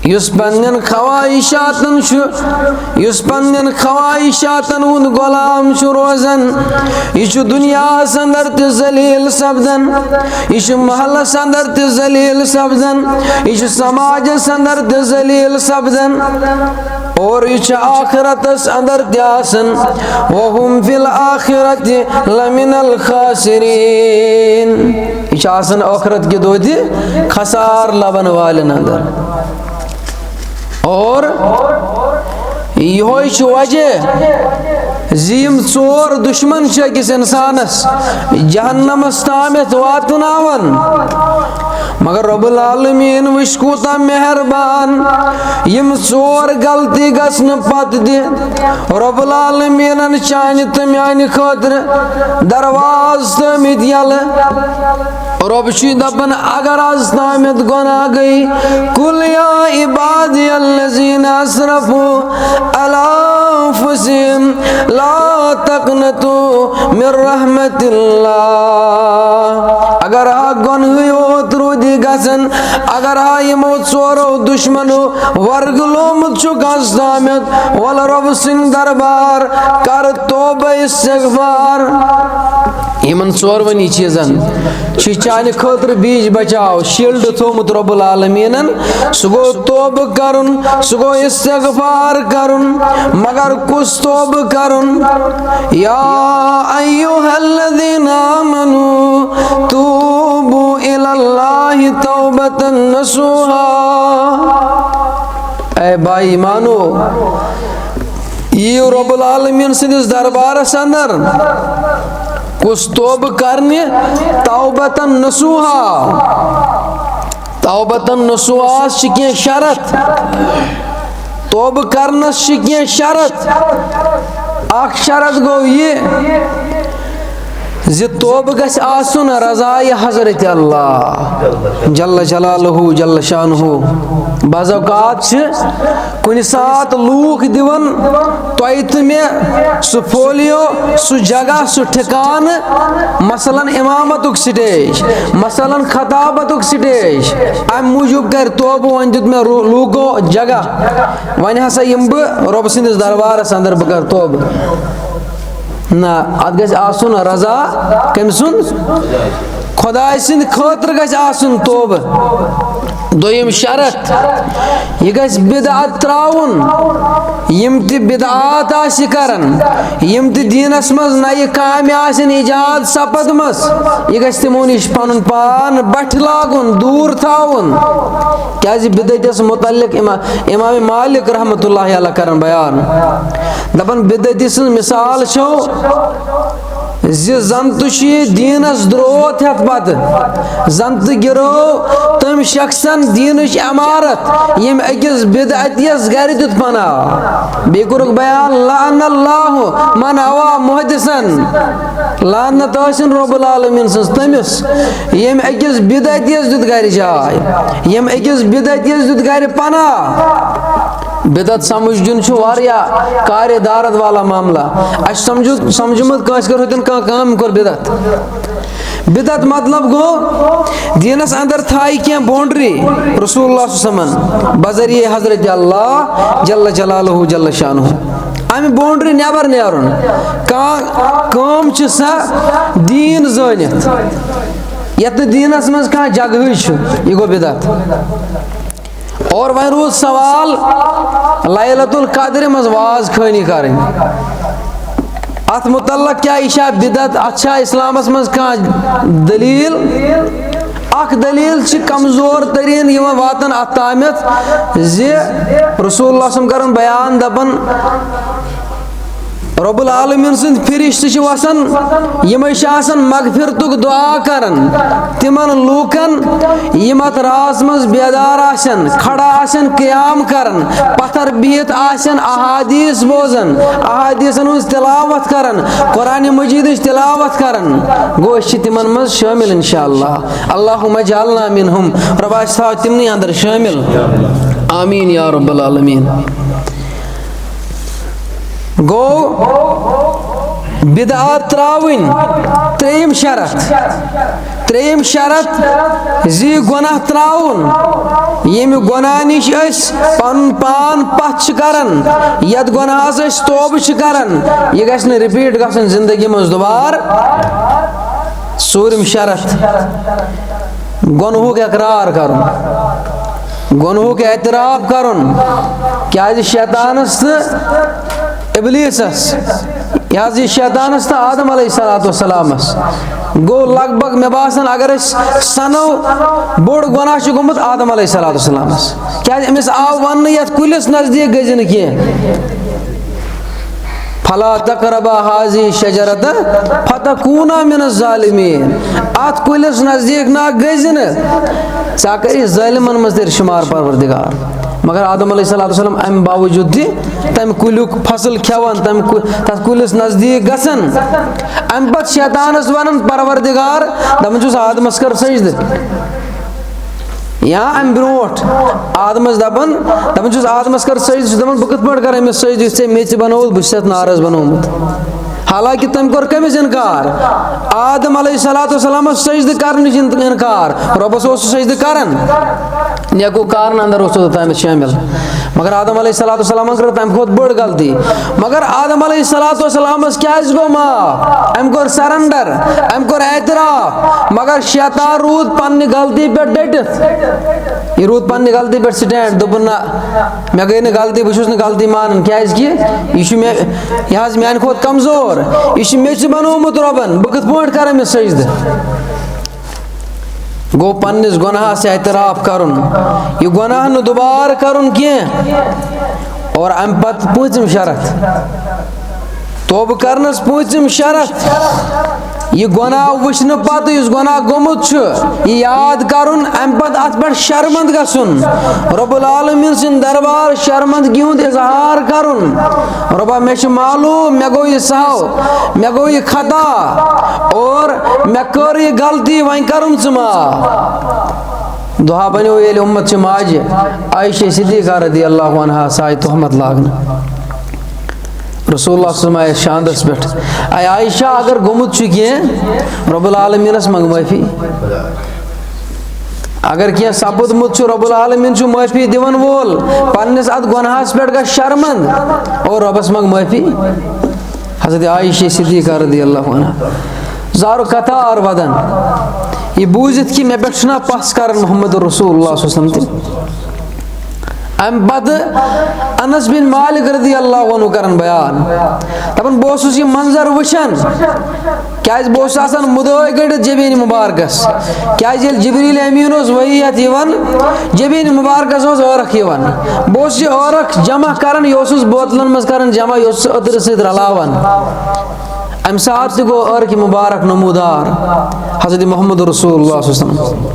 یُس پننٮ۪ن خواہشاتن ہُنٛد غلام چھُ روزان یہِ چھُ دُنیاہس اندر تہِ ذلیٖل سپدان یہِ چھُ محلس اندر تہِ ذلیٖل سپدان یہِ چھُ سماجس اندر تہِ ذلیٖل سپدان اور یہِ چھُ آخرتس اندر تہِ آسان وَهُمْ فِي الْآخِرَةِ لَمِنَ الْخَاسِرِينَ یہِ چھُ آسان ٲخرت کہِ دۄہ تہِ خسار لبن والٮ۪ن اندر اور یہوے چھُ وجہ زِ یِم ژور دُشمن چھِ أکِس اِنسانس جہنمس تامتھ واتناوان مگر رب العالمیٖن وٕچھ کوٗتاہ مہربان یِم ژور غلطی گژھنہٕ پتہٕ تہِ رب العالمیٖنن چانہِ تہٕ میانہِ خٲطرٕ درواز تھٲمٕتۍ یلہٕ رب چھُ دپان اگر آز تامتھ گۄناہ گٔے قُل یا عبادی الذین اسرفوا علی انفسہم لا تقنطوا من رحمت اللہ اگر گۄنہٕے یوت روٗدی گژھان اگر یِمو ژورو دُشمنو ورگلومُت چھُکھ آز تامتھ وَلہٕ رۄبہٕ سٕنٛدِ دربار کر توبہ استغفار یِمن ژورؤنی چیٖزن چھُ چانہِ خٲطرٕ بیٖج بچاو شیٖلڈ تھوٚومُت رۄب العالمیٖنن سُہ گوٚو توبہٕ کرُن سُہ گوٚو استغفار کرُن مگر کُس توبہٕ کرُن یا ایُّہا الذین آمنوا توبوا الی اللہ توبۃ نصوحا اے بھائی مانو یِیِو رۄب العالمیٖن سٕنٛدِس دربارس اندر کُس توبہٕ کرنہِ توبتن نصوحا توبتن نصوحاہس چھِ کینٛہہ شرط توبہٕ کرنس چھِ کینٛہہ شرط اکھ شرط گوٚو یہِ زِ توبہٕ گژھِ آسُن رضایہِ حضرت اللہ جل جلالہ جل شانہ بعض اوقات چھِ کُنہِ ساتہٕ لوٗکھ دِوان تۄہہِ تہٕ مےٚ سُہ فولیو سُہ جگہ سُہ ٹھِکانہٕ مثلاً امامتُک سٹیج مثلاً خطابتُک سٹیج امہِ موٗجوٗب کرِ توبہٕ وۄنۍ دیُت مےٚ لوٗکو جگہ وۄنۍ ہسا یِمہٕ بہٕ رۄبہٕ سٕنٛدِس دربارس اندر بہٕ کرٕ توبہٕ نہ اتھ گژھِ آسُن رضا کٔمۍ سُنٛد خۄداے سٕنٛدِ خٲطرٕ گژھِ آسُن توبہٕ دوٚیِم شرط یہِ گژھِ بِدعت تراوُن یِم تہِ بِدعات آسہِ کران یِم تہِ دیٖنس منٛز نَیہِ کامہِ آسن ایجاد سپدمژ یہِ گژھِ تِمو نِش پنُن پان بٹھِ لاگُن دوٗر تھاوُن کیازِ بِدعتس متعلق امام مالک رحمتہ اللہ علیہ کران بیان دپان بِدعتی سٕنٛز مثال چھو زن تو دینس دروت ہتھ پتہ زن تو گرو تم شخصن دینچ عمارت یم اکس بدعتیس گر دیت پناہ بی کورک بیان لعن اللہ من اوا محدثن لعنت آسن رب العالمین سنس تمس یم اکس بدعتیس دیت گر جائے یم اکس بدعتیس دیت گر پناہ بدعت سمجھن واریا کار دارت والا معاملہ اس سمجھمت کاس کر ہوتن کا کام کر بدعت بدعت مطلب گو دینس اندر تھائی کیا بونڈری رسول اللہ صلی اللہ علیہ وسلم بذریعہ حضرت اللہ جل جلالہ جل شانہ امی بونڈری نیبر نیرن کام سا دین زانت یت دینس مز کھانا جگہ یہ گو بدعت اور وہیں روز سوال لیلۃ القدر مز واز خانی کریں ات متعلق کیا اشا بدعت اچھا اسلامس مز کھانا دلیل اخ دلیل چھ کمزور ترین یہ واتن ات تامت زی رسول اللہ صلی اللہ علیہ وسلم کرن بیان دپن رب العالمین سند فرشت وسان آسان مغفرتک دعا کرن تمن لوکن یم ات راز مز بیدار آسن کھڑا آسن قیام کرن پتھر بہت آسن احادیث بوزن احادیثن ہز تلاوت کرن قرآن مجید تلاوت کرن گو اس تمن مز شامل انشاءاللہ اللہم اجعلنا منہم رب تھاو تمنی اندر شامل آمین یا رب العالمین گو بدعات تراؤن تریم شرط زی گناہ تراؤن یم گناہ نش پن پان پتھ کرن ید گناہ توبہ کرن یہ گھس نہ رپیٹ گھن زندگی مز دوبار ژوٗرِم شرط گنہُک اقرار کرن گنہُک اعتراف کرن کیازِ شیطانس تہٕ ابلیسس یہ شیطانس تو آدم علیہ السلام گو لگ بھگ مے باسان اگر سنو بوڑ گناہ گومت آدم علیہ السلام کیا امس آو ون یت کلس نزدیک گزن کی فلا تقربا هذه الشجرة فتكونا من الظالمين ات کلس نزدیک نا گزن ژا کری ظالمن مز تیرِ شمار پروردگار مگر آدم علیہ السلام ام باوجود تم کلیک فصل کھیوان تس کلس نزدیک گژھان ام پتہ شیطانس ونان پروردگار دپان چھس آدمس کر سجدہ یا ام بروٹ آدمس دپان چھس آدمس کر سجدہ دپان بہ کت پٲٹھۍ کر أمِس سجدہ یُس ژےٚ میٚژِ بنووُتھ بہٕ چھُس ناراض بنومُت حالانکہ تم کور کمس انکار آدم علیہ السلام سجدہ کرنچ انکار ربس سجدہ کرن نیکو کارن اندر تم شامل مگر آدم علیہ السلام کر تم کھت بڑ غلطی مگر آدم علیہ السلام کیا گو معاف ام کور سرنڈر ام کور اعتراف مگر شیطان رود پنہ غلطی پہ ڈٹت یہ رود پنہ غلطی پہ سٹینڈ دپن نا مے گئی نا غلطی بہ چھس نا غلطی مانن کیاز کہ یہ حظ میانہ کھت کمزور یہ میچ بنومت ربن بہ کت پٲٹھۍ کر أمِس سجدہ گو پنس گناہ سے اعتراف کرن یہ گناہ نہ دوبار کرن کی اور ام پت پوٗژِم شرط توبہ کرنس پوٗژِم شرط یہ گناہ وچھن پتہ اس گناہ گومت یہ یاد کرن ام پت ات پہ شرمند گژھن رب العالمین سن دربار شرمندگی ہند اظہار کرن ربا مے معلوم مے گو یہ سہو مے گو یہ خطا اور مے کر یہ غلطی وین کرم ژٕ معاف دعا بنو ییٚلہِ امت چہ ماجہ عائشہ صدیقہ رضی اللہ عنہا سائے تہمت لاگنہ رسول اللہ صلی اللہ علیہ وسلم شاندس پہ اے عائشہ اگر گومت کی رب العالمینس منگ معافی اگر کی سپدمت رب العالمین معافی دون وول پنس ات گناہس پہ گھ شرمند اور ربس منگ معافی حضرت عائشہ صدیقہ رضی اللہ عنہ زارو قطار ودن یہ بوزت کہ مے پہ پس کر محمد رسول اللہ صلی اللہ علیہ وسلم ام پتہ انس بن مالک رضی اللہ عنہ کرن بیان دپان بہ اوسُس یہ منظر وچھان کیاز بہ اوسُس آسان مدعے گٔنڈِتھ جبین مبارکس کیاز ییٚلہِ جبریل امین اوس وحی ہیتھ یوان جبین مبارکس اوس عٲرق یوان بہ اوسُس یہ عٲرق جمع کران یہ اوسُس بوتلن مز کران جمع یہ اوسُس أدرٕ سۭتۍ رلاوان ام سات گو ارک مبارک نمودار حضرت محمد رسول اللہ صلی اللہ علیہ وسلم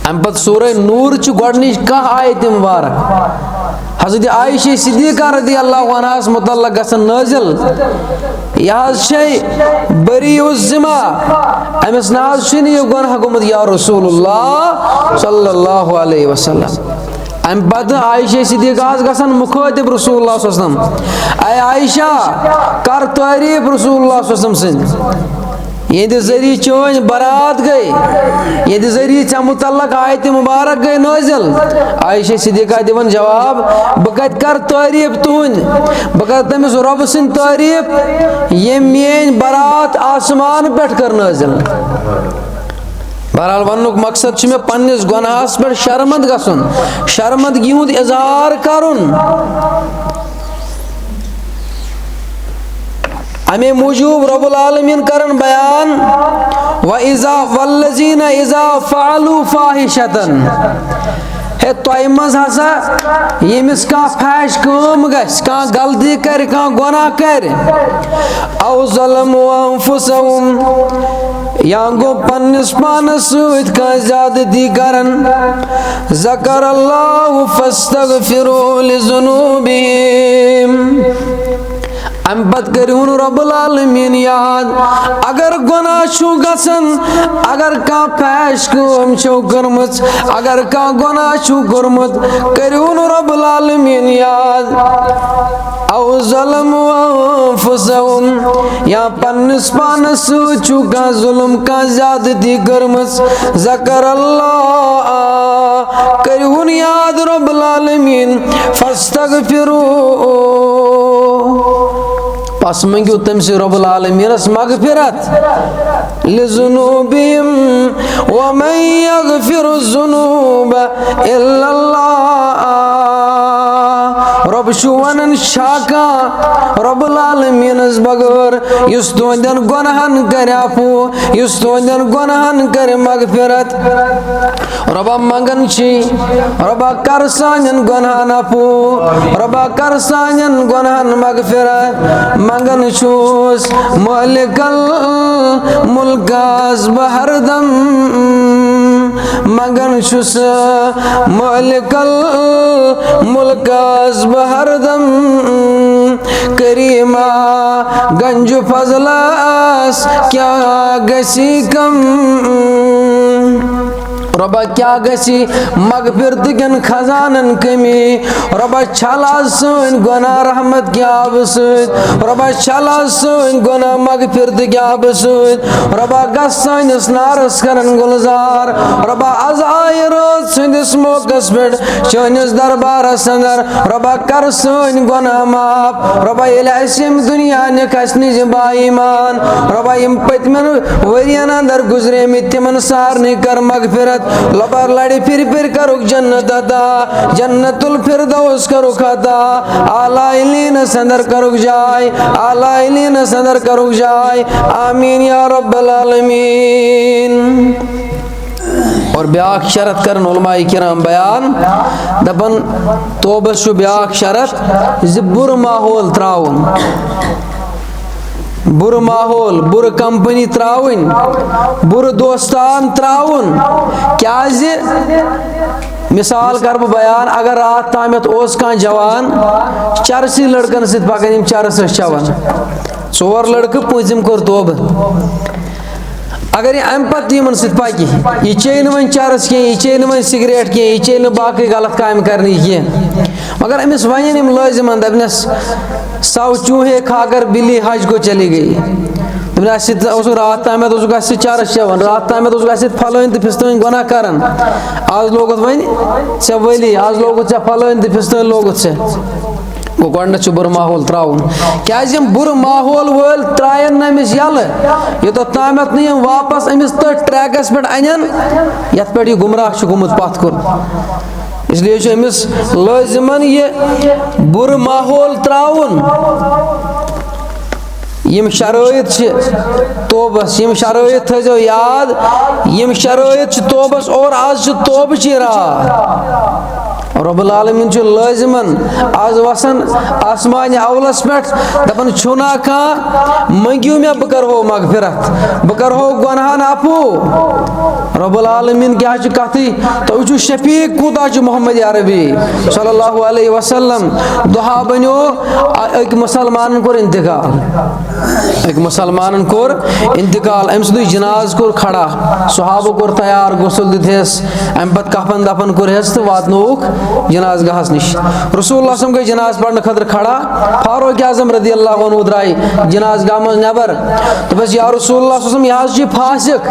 ام پت سورہ نور چھ گۄڈنِچ کانٛہہ آیت مبارک حضرت عائشہ صدیقہ رضی اللہ عنہا متعلق گژھن نازل یہ شے بری الذمہ امس ناز چھنہ یہ گناہ گومت یا رسول اللہ صلی اللہ علیہ وسلم ام پتہ عائشہ صدیقہ گژھن مخاطب رسول اللہ صلی اللہ علیہ وسلم اے عائشہ کر تعریف رسول اللہ صلی اللہ علیہ وسلم سن یہ ذریعہ چون برات گئی یہ ذریعہ ژے متعلق آیت مبارک گئی نازل عائشہ صدیقہ دِوان جواب بہ کتہ کر تعریف تہند بہ کر تمس رب سن تعریف یم میٲنۍ برات آسمان پٮ۪ٹھ کر نازل بہرحال وننُک مقصد چھُ مےٚ پننِس گۄناہس پٮ۪ٹھ شرمند گژھُن شرمندگی ہُنٛد اظہار کرُن امے موجوب رب العالمین کرن بیان والذین اذا فعلوا فاحشۃ ہے تۄہہِ منٛز ہسا ییٚمِس کانٛہہ فحش کٲم گژھِ کانٛہہ غلطی کرِ کانٛہہ گۄناہ کرِ او ظلموا انفسہم یا گوٚو پننِس پانس سۭتۍ کانٛہہ زیادتی کرن ذکر اللہ فاستغفروا لذنوبہم ام پت کرون رب العالمین یاد اگر گناہ چھو گژھن اگر کانٛہہ فحش کٲم چھو کٔرمٕژ اگر کانٛہہ گناہ چھو کوٚرمُت کرون رب العالمین یاد او ظلموا انفسہم یا پننس پانس سۭتۍ چھو کانٛہہ ظلم کانٛہہ زیادتی کٔرمٕژ ذکر اللہ کرون یاد رب العالمین فاستغفروا پس منگیو تم سے رب العالمینس مغفرت لذنوبہم ومن یغفر الذنوب الا اللہ رب چھُ ونان شاکا رب العالمینس بغٲر یُس تُہندین گۄناہن کرِ عفو یُس تُہندین گۄناہن کرِ مغفرت ربا منگن چھی ربا کر سانین گۄناہن عفو ربا کر سانین گۄناہن مغفرت منگن چھُس مالک الملکس بہٕ ہردم منگن چھُس مالک الملکس بہٕ ہردم کریما گنج فضلس کیا گژھی کم ربا کیا گژھی مغفرت کین خزانن کمی ربا چھلا سن گناہ رحمت کی آب سۭتۍ ربا چھلا سن گناہ مغفرت کی آب سۭتۍ ربا گژھ سٲنِس نارس کرن گلزار ربا از آیہِ رٲژ سٕنٛدِس موقعس پٮ۪ٹھ چٲنِس دربارس اندر ربا کر سٲنۍ گناہ معاف ربا ییٚلہِ اَسہِ یِم دُنیا نِکھ اَسہِ نِش با ایمان ربا یِم پٔتمٮ۪ن ؤرین اندر گُزریمٕتۍ تِمن سارنٕے کر مغفرت لبر لڑی پھر پھر کرو جنت عطا جنت الفردوس کرو عطا اعلی علین صدر کرو جائے اعلی علین صدر کرو جائے آمین یا رب العالمین اور بیاکھ شرط کرن علماء کرام بیان دپن توبہ چھُ بیاکھ شرط زِ بُرٕ ماحول تراوُن بُرٕ ماحول بُرٕ کمپنی تراوٕنۍ بُرٕ دوستان تراوُن کیازِ مثال کر بہٕ بیان اگر رات تامتھ اوس کانٛہہ جوان چرسی لڑکن سۭتۍ پکان یِم چرس ٲسۍ چٮ۪وان ژور لڑکہٕ پوٗنٛژِم کوٚر توبہٕ اگر یہ امہ پتہ یمن سۭتۍ پکہِ یہ چیٚیہِ نہٕ وۄنۍ چرس کینٛہہ یہ چیٚیہِ نہٕ وۄنۍ سگریٹ کینٛہہ یہ چیٚیہِ نہٕ باقٕے غلط کامہِ کرنہِ کینٛہہ مگر أمِس ونن یِم لٲزِمن دپنس سو چوہے کھا کر بلی حج کو چلی گئی دپنس اوسُکھ رات تامتھ اوسُکھ اَسہِ سۭتۍ چرس چٮ۪وان رات تامتھ اوسُکھ اَسہِ سۭتۍ پھلٲنۍ تہٕ پھِستٲنۍ گۄناہ کران آز لوگُتھ وۄنۍ ژےٚ ولی آز لوگُتھ ژےٚ پھلٲنۍ تہٕ پھِستٲنۍ لوگُتھ ژےٚ گوٚو گۄڈنٮ۪تھ چھُ بُرٕ ماحول تراوُن کیازِ یِم بُرٕ ماحول وٲلۍ ترٛایَن نہٕ أمِس یَلہٕ یوٚتتھ تامتھ نہٕ یِم واپس أمِس تٔتھۍ ٹرٛیکَس پٮ۪ٹھ اَنن یَتھ پٮ۪ٹھ یہِ گُمراہ چھُ گوٚمُت پتھ کُن اس لیے چھُ أمِس لٲزِمن یہِ بُرٕ ماحول تراوُن یم شرائط چھِ توبس یم شرائط تھٲیزیو یاد یم شرائط چھِ توبس اور آز چھِ توبہٕ چی رات رب العالمین چھُ لٲزِمن آز وسان آسمانہِ اولس پٮ۪ٹھ دپان چھُنا کانٛہہ منٛگِو مےٚ بہٕ کرہو مغفرت بہٕ کرہو گۄنہن عفو رب العالمین کیٛاہ چھُ کتھٕے تُہۍ وٕچھِو شفیق کوٗتاہ چھُ محمد عربی صلی اللہ علیہ وسلم دُہا بنیو أکۍ مُسلمانن کوٚر انتقال أکۍ مُسلمانن کوٚر انتقال أمۍ سُنٛدُے جناز کوٚر کھڑا صحابہٕ کوٚر تیار غسل دِتہس اَمہِ پتہٕ کفن دفن کوٚرہس تہٕ واتنووُکھ جناز گاہس نِش رسول اللہ صلی اللہ علیہ وسلم گٔے جناز پرنہٕ خٲطرٕ کھڑا فاروق اعظم رضی اللہ عنہ درٛاے جناز گاہ منٛز نٮ۪بر دوٚپُس یا رسول اللہ صلی اللہ علیہ وسلم یہِ حظ چھُ فاسق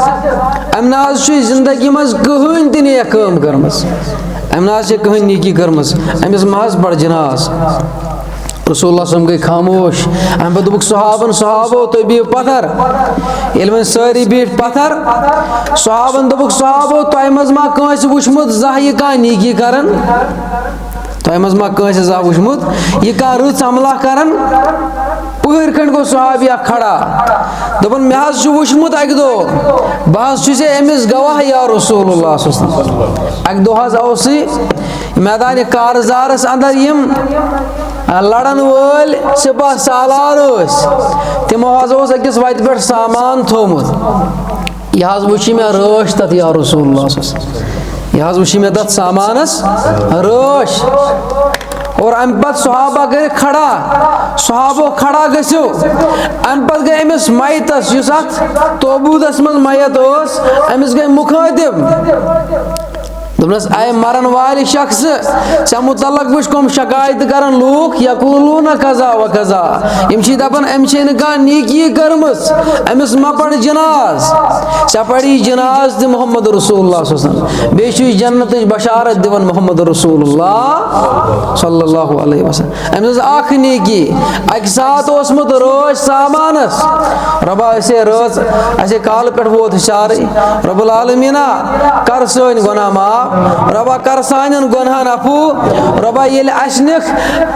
أمۍ نہ حظ چھُ زندگی منٛز کٕہٕنۍ تہِ نیک کٲم کٔرمٕژ أمۍ نہ حظ چھِ کٕہٕنۍ نیکی کٔرمٕژ أمِس مہ حظ پَر جناز رسول اللہ صلی اللہ علیہ وسلم گٔے خاموش اَمہِ پتہٕ دوٚپُکھ صحابو تُہۍ بِہِو پتھر ییٚلہِ وۄنۍ سٲری بیٖٹھۍ پتھر صحابن دوٚپُکھ صحابو تۄہہِ منٛز ما کٲنٛسہِ وٕچھمُت زانٛہہ یہِ کانٛہہ نیکی کران تۄہہِ منٛز ما کٲنٛسہِ زانٛہہ وٕچھمُت یہِ کانٛہہ رٕژ عملہ کران پٕہٕرۍ کھنٛڈ گوٚو صحابی اکھ کھڑا دوٚپُن مےٚ حظ چھُ وٕچھمُت اکہِ دۄہ بہٕ حظ چھُسے أمِس گواہ یا رسول اللہ صلی اللہ علیہ وسلم اکہِ دۄہ حظ اوسُے میدانہِ کارزارس اندر یِم لڑن وٲلۍ سپاہ سالار ٲسۍ تِمو حظ اوس أکِس وتہِ پٮ۪ٹھ سامان تھوٚومُت یہِ حظ وٕچھ مےٚ رٲچھ تتھ یا رسول اللہ صلی اللہ علیہ وسلم یہِ حظ وٕچھ مےٚ تتھ سامانس رٲچھ اور اَمہِ پتہٕ صحابہ گٔے کھڑا صحابو کھڑا گٔژھِو اَمہِ پتہٕ گٔے أمِس میتس یُس اتھ توبوٗدس منٛز میت ٲس أمِس گٔے مُخٲطِب دوٚپنس اے مرن والہِ شخصہٕ ژےٚ مُتعلق وٕچھ کٕم شکایتہٕ کران لوٗکھ یقوٗلوٗنہ قضا و قضا یِم چھِ دپان أمۍ چھے نہٕ کانٛہہ نیکی کٔرمٕژ أمِس مہ پر جناز ژےٚ پر یی جناز تہِ محمد رسول اللہ صلی اللہ علیہ وسلم بیٚیہِ چھُ یہِ جنتٕچ بشارت دِوان محمد رسول اللہ صلی اللہ علیہ وسلم أمِس ٲس اکھ نیکی اکہِ ساتہٕ اوسمُت رٲچھ سامانس رۄبا اَسے رٲژ اَسے کالہٕ پٮ۪ٹھ ووت ہُشارٕے رۄب العالمیٖنا کر سٲنۍ گۄناہ معاف رۄبا کر سانٮ۪ن گۄنہن عفو رۄبا ییٚلہِ اَسہِ نِکھ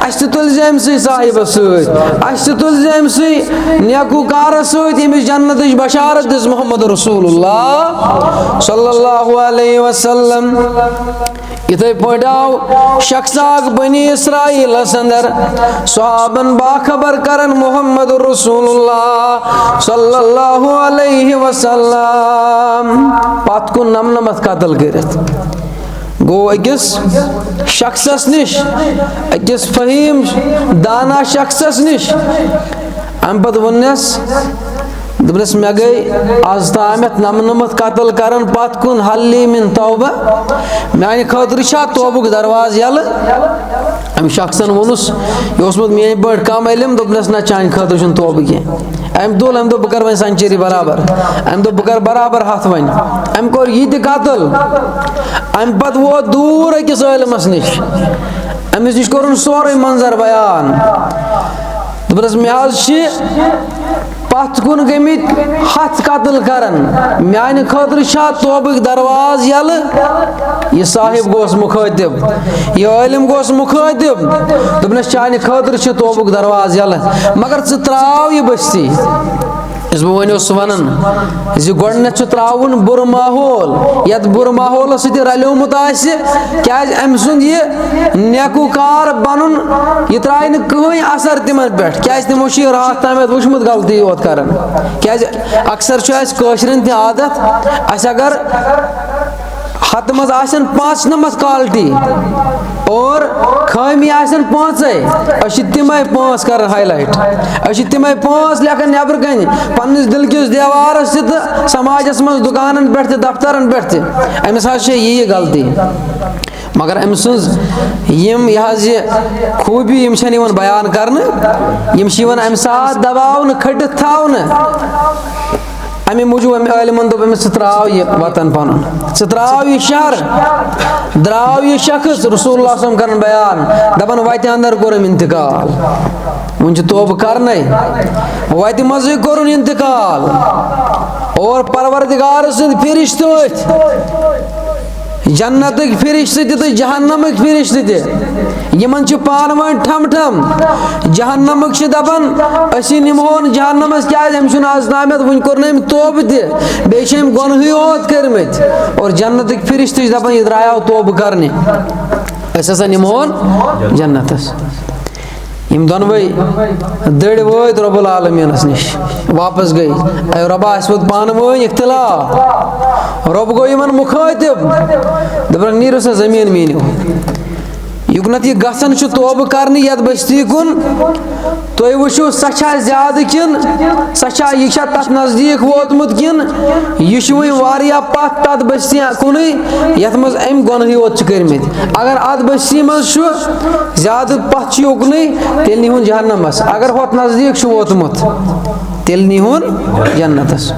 اَسہِ تہِ تُلۍ زِ أمۍ سٕے صاحبس سۭتۍ اَسہِ تہِ تُلۍ زِ أمۍ سٕے نیکوٗکارس سۭتۍ ییٚمِس جنتٕچ بشارت دِژ محمد رسول اللہ صلی اللہ علیہ وسلم یِتھٕے پٲٹھۍ آو شخص اکھ بنی اسرائیلس اندر صحابن باخبر کرن محمد رسول اللہ صلی اللہ علیہ وسلم پتھ کُن نمنمتھ قتل کٔرِتھ گوٚو أکِس شخصس نِش أکِس فہیٖم دانا شخصس نِش اَمہِ پتہٕ ووٚننس دوٚپنس مےٚ گٔے آز تامتھ نمنمتھ قتل کران پتھ کُن حلی من توبہ میانہِ خٲطرٕ چھا توبُک دروازٕ یلہٕ أمۍ شخصن ووٚنُس یہِ اوسمُت میٲنۍ پٲٹھۍ کم علم دوٚپنس نہ چانہِ خٲطرٕ چھُنہٕ توبہٕ کینٛہہ أمۍ تُل أمۍ دوٚپ بہٕ کرٕ وۄنۍ سنچری برابر أمۍ دوٚپ بہٕ کرٕ برابر ہتھ وۄنۍ أمۍ کوٚر یہِ تہِ قتل اَمہِ پتہٕ ووت دوٗر أکِس عٲلمس نِش أمِس نِش کوٚرُن سورُے منظر بیان دوٚپنس مےٚ حظ چھِ پتھ کُن گٔمٕتۍ ہتھ قتل کران میانہِ خٲطرٕ چھا توبٕکۍ دروازٕ یلہٕ یہِ صاحب گوس مُخٲطِب یہِ عٲلِم گوس مُخٲطِب دوٚپنس چانہِ خٲطرٕ چھُ توبُک دروازٕ یلہٕ مگر ژٕ تراو یہِ بستی یُس بہٕ وۄنۍ اوسُس ونان زِ گۄڈٕنیتھ چھُ تراوُن بُرٕ ماحول یتھ بُرٕ ماحولس سۭتۍ رلیومُت آسہِ کیازِ أمۍ سُنٛد یہِ نیکوٗکار بنُن یہِ ترایہِ نہٕ کٕہٕنۍ اثر تِمن پٮ۪ٹھ کیازِ تِمو چھُ یہِ راتھ تامتھ وٕچھمُت غلطی یوت کران کیازِ اکثر چھُ اَسہِ کٲشرٮ۪ن تہِ عادت اَسہِ اگر ہتہٕ منٛز آسن 95 کالٹی اور خٲمی آسن 5 أسۍ چھِ تِمے 5 کران ہاے لایٹ أسۍ چھِ تِمے 5 لیکھان نٮ۪برٕ کنہِ پننِس دِلہٕ کِس دیوارس تہِ تہٕ سماجس منٛز دُکانن پٮ۪ٹھ تہِ دفترن پٮ۪ٹھ تہِ أمِس حظ چھِ یی غلطی مگر أمۍ سٕنٛز یِم یہِ حظ یہِ خوٗبی یِم چھنہٕ یِوان بیان کرنہٕ یِم چھِ یِوان اَمہِ ساتہٕ دباونہٕ کھٔٹِتھ تھاونہٕ اَمہِ موٗجوٗب اَمہِ عٲلمن دوٚپ أمِس ژٕ تراو یہِ وطن پنُن ژٕ تراو یہِ شہر درٛاو یہِ شخص رسول اللہ صلی اللہ علیہ وسلم کران بیان دپان وتہِ اندر کوٚر أمۍ انتقال وۄنۍ چھُ توبہٕ کرنے وتہِ منٛزٕے کوٚرُن انتقال اور پروردگار سٕنٛدۍ فرشتہٕ ٲتھۍ جنتٕکۍ فرشتہٕ تہِ تہٕ جہنمٕکۍ فرشتہٕ تہِ یِمن چھِ پانہٕ ؤنۍ ٹھم ٹھم جہنمٕکۍ چھِ دپان أسی نِمہون جہنمس کیازِ أمۍ چھُنہٕ آز تامتھ وُنہِ کوٚر نہٕ أمۍ توبہٕ تہِ بیٚیہِ چھِ أمۍ گۄنہٕے یوت کٔرمٕتۍ اور جنتٕکۍ فرشتہٕ چھِ دپان یہِ درٛایاو توبہٕ کرنہِ أسۍ ہسا نِمہون جنتس یم دۄنوَے دٔڑۍ وٲتۍ رۄب العالمیٖنس نِش واپس گٔے اے رۄبا اَسہِ ووت پانہٕ ؤنۍ اختلاف رۄب گوٚو یِمن مُخٲطِب دپکھ نیٖرِو سا زٔمیٖن میٖنِو یُکنتھ یہِ گژھان چھُ توبہٕ کرنہِ یتھ بستی کُن تُہۍ وٕچھِو سۄ چھا زیادٕ کِنہٕ سۄ چھا یہِ چھا تتھ نزدیٖک ووتمُت کِنہٕ یہِ چھُ وۄنۍ واریاہ پتھ تتھ بستی کُنُے یتھ منٛز أمۍ گۄنہٕے یوت چھِ کٔرمٕتۍ اگر اتھ بستی منٛز چھُ زیادٕ پتھ چھُ اُکنُے تیٚلہِ نیٖہوٗن جہنمس اگر ہۄتھ نزدیٖک چھُ ووتمُت تیٚلہِ نیٖہوٗن جنتس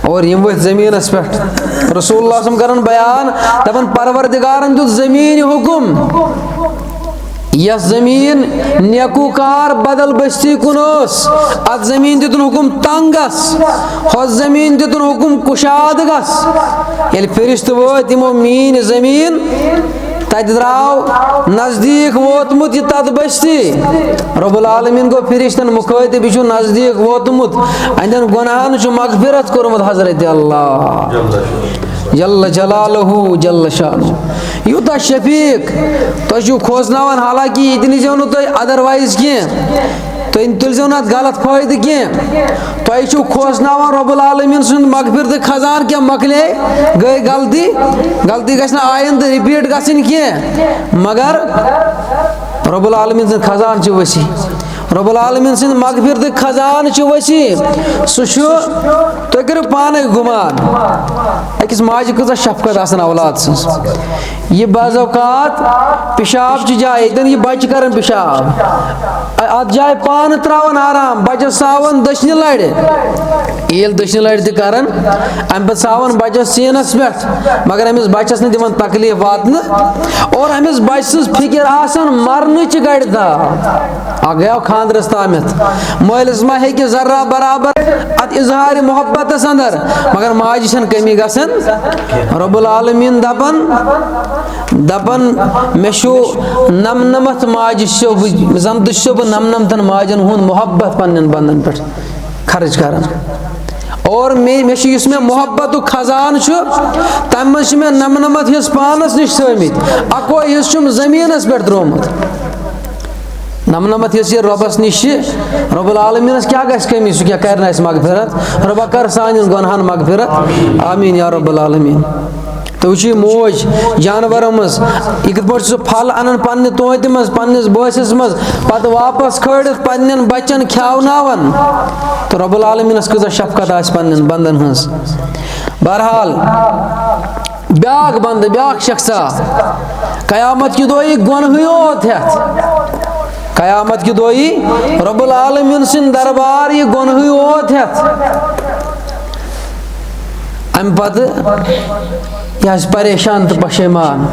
اور یم ؤتھۍ زٔمیٖنس پٮ۪ٹھ رسول اللہ صم کران بیان دپان پروردگارن دیُت زٔمیٖنہِ حُکم یس زٔمیٖن نیکوٗکار بدل بستی کُن ٲس اتھ زٔمیٖن دِتُن حُکم تنگ گژھ ہۄتھ زٔمیٖن دِتُن حُکم کُشاد گژھ ییٚلہِ فرشتہٕ وٲتۍ یِمو میٖنۍ زٔمیٖن تتہِ درٛاو نزدیٖک ووتمُت یہِ تتھ بستی رۄب العالمیٖن گوٚو فرشتن مُخٲطِب یہِ چھُ نزدیٖک ووتمُت أہنٛدٮ۪ن گۄنہن چھُ مغفرت کوٚرمُت حضرت اللہ جل جلالہ جل شانہ یوٗتاہ شفیٖق تۄہہِ چھُو کھوژناوان حالانکہِ یہِ تہِ نیٖزیو نہٕ تُہۍ ادروایز کینٛہہ تُہۍ تُلزیو نہٕ اتھ غلط فٲیدٕ کینٛہہ تۄہہِ چھُو کھوژناوان رۄب العالمیٖن سُنٛد مغفرتہٕ خزانہٕ کیٛاہ مۄکلے گٔے غلطی گژھِ نہٕ آیندٕ رِپیٖٹ گژھٕنۍ کینٛہہ مگر رۄب العالمیٖن سٕنٛدۍ خزانہٕ چھِ ؤسیع رۄب العالمیٖن سٕنٛدۍ مغفرتٕکۍ خزانہٕ چھِ ؤسیع سُہ چھُ تُہۍ کٔرِو پانے گُمان أکِس ماجہِ کۭژاہ شفقت آسان اولاد سٕنٛز یہِ بعض اوقات پِشاب چہِ جایہِ ییٚتٮ۪ن یہِ بچہِ کران پِشاب اتھ جایہِ پانہٕ تراوان آرام بچس ژاوان دٔچھنہِ لرِ ییٚلہِ دٔچھنہِ لرِ تہِ کران امہِ پتہٕ ژاوان بچس سیٖنس پٮ۪ٹھ مگر أمِس بچس نہٕ دِوان تکلیف واتنہٕ اور أمِس بچہِ سٕنٛز فِکر آسان مرنٕچ گرِ تام اکھ گٔیو خاندرس تامتھ مٲلِس ما ہیٚکہِ ذرا برابر اتھ اظہارِ محبتس اندر مگر ماجہِ چھنہٕ کٔمی گژھان رۄب العالمیٖن دپان مےٚ چھُ نمنمتھ ماجہِ شوبہٕ زن تہِ چھُسو بہٕ نمنمتھن ماجن ہُنٛد محبت پننٮ۪ن بندن پٮ۪ٹھ خرٕچ کران اور مےٚ چھُ یُس مےٚ محبتُک خزانہٕ چھُ تمہِ منٛز چھِ مےٚ نمنمتھ حِصہٕ پانس نِش تھٲمٕتۍ اکوے حِصہٕ چھُم زٔمیٖنس پٮ۪ٹھ تروومُت نمنمتھ حِصہٕ یہِ رۄبس نِش چھِ رۄب العالمیٖنس کیٛاہ گژھِ کٔمی سُہ کیٛاہ کرِ نہٕ اَسہِ مغفرت رۄبا کر سانٮ۪ن گۄنہن مغفرت آمیٖن یا رۄب العالمیٖن تُہۍ وٕچھِو یہِ موج جانورن منٛز یہِ کِتھ پٲٹھۍ چھُ سُہ پھل انان پننہِ توتہِ منٛز پننِس بٲسس منٛز پتہٕ واپس کھٲلِتھ پننٮ۪ن بچن کھیاوناوان تہٕ رۄب العالمیٖنس کۭژاہ شفقت آسہِ پننٮ۪ن بندن ہٕنٛز بہرحال بیاکھ بندٕ بیاکھ شخصا قیامت کہِ دۄہ یی گۄنہٕے یوت ہٮ۪تھ قیامت کہِ دۄہ یی رۄب العالمیٖن سٕنٛدۍ دربار یہِ گۄنہٕے یوت ہٮ۪تھ امہِ پتہٕ یہِ آسہِ پریشان تہٕ پشیمان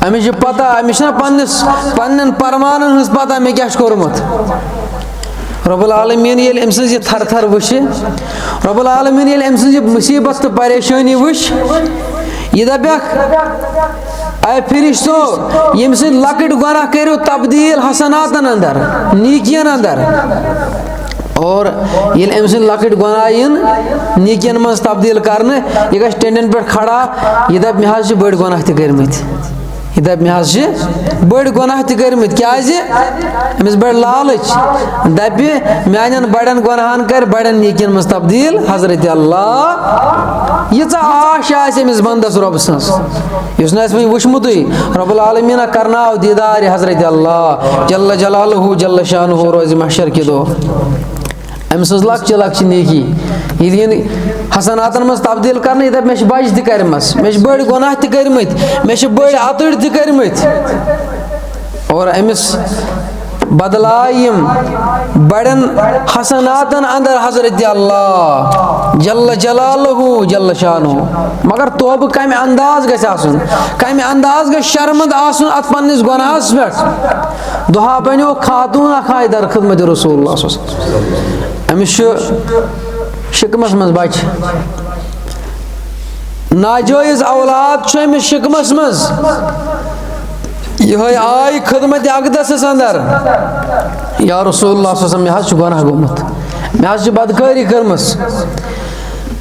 أمِس چھِ پتہ أمِس چھِنہ پننٮ۪ن پرمانن ہٕنٛز پتہ مےٚ کیٛاہ چھُ کوٚرمُت رۄب العالمیٖن ییٚلہِ أمۍ سٕنٛز یہِ تھر تھر وٕچھِ رۄب العالمیٖن ییٚلہِ أمۍ سٕنٛز یہِ مُصیٖبت تہٕ پریشٲنی وٕچھ یہِ دپٮ۪کھ اے فرشتو ییٚمہِ سٕنٛدۍ لۄکٕٹۍ گۄناہ کٔرِو تبدیٖل حسناتن اندر نیٖکین اندر اور ییٚلہِ أمۍ سٕنٛدۍ لۄکٕٹۍ گۄناہ یِن نیٖکین منٛز تبدیٖل کرنہٕ یہِ گژھِ ٹینڈین پٮ۪ٹھ کھڑا یہِ دپہِ مےٚ حظ چھِ بٔڑۍ گۄناہ تہِ کٔرمٕتۍ یہِ دپہِ مےٚ حظ چھِ بٔڑۍ گۄناہ تہِ کٔرمٕتۍ کیٛازِ أمِس بڑِ لالٕچ دپہِ میانٮ۪ن بڑٮ۪ن گۄنہن کرِ بڑٮ۪ن نیٖکین منٛز تبدیٖل حضرت اللہ ییٖژاہ آش آسہِ أمِس بندس رۄبہٕ سٕنٛز یُس نہٕ اَسہِ وۄنۍ وٕچھمُتٕے رۄب العالمیٖنہ کرناو دیٖدارِ حضرت اللہ جل جلالہ جل شانہ روزِ محشر کہِ دۄہ أمۍ سٕنٛز لۄکچہِ لۄکچہِ نیکی ییٚلہِ یِن حسناتن منٛز تبدیٖل کرنہٕ یہِ دپہِ مےٚ چھِ بچہِ تہِ کرِمژٕ مےٚ چھِ بٔڑۍ گۄناہ تہِ کٔرمٕتۍ مےٚ چھِ بٔڑۍ اَتٕرۍ تہِ کٔرمٕتۍ اور أمِس بدلایہِ یِم بڑٮ۪ن حسناتن اندر حضرت اللہ جل جلالہ جل شانہ مگر توبہٕ کمہِ انداز گژھِ آسُن کمہِ انداز گژھِ شرمند آسُن اتھ پننِس گۄناہس پٮ۪ٹھ دۄہا بنیو خاتوٗن اکھ آیہِ در خدمت رسول اللہ صلی اللہ علیہ وسلم أمِس چھُ شِکمس منٛز بچہِ ناجٲیز اولاد چھُ أمِس شِکمس منٛز یِہوے آیہِ خدمت اقدسس اندر یا رسول اللہ صلی اللہ علیہ وسلم مےٚ حظ چھُ گۄناہ گوٚمُت مےٚ حظ چھِ بدکٲری کٔرمٕژ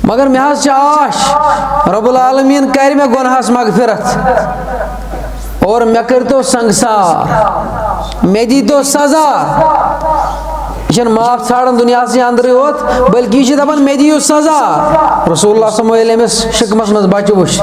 مگر مےٚ حظ چھِ آش رۄب العالمیٖن کرِ مےٚ گۄناہس مغفرت اور مے کرتو سنگسار، مے دیتو سزا. یہ معاف ژھانڈان دنیا سے اندر یوت بلکہ یہ دپان مے دیو سزا. رسول اللہ صلی اللہ علیہ وسلم شکمس مز بچہ وچھ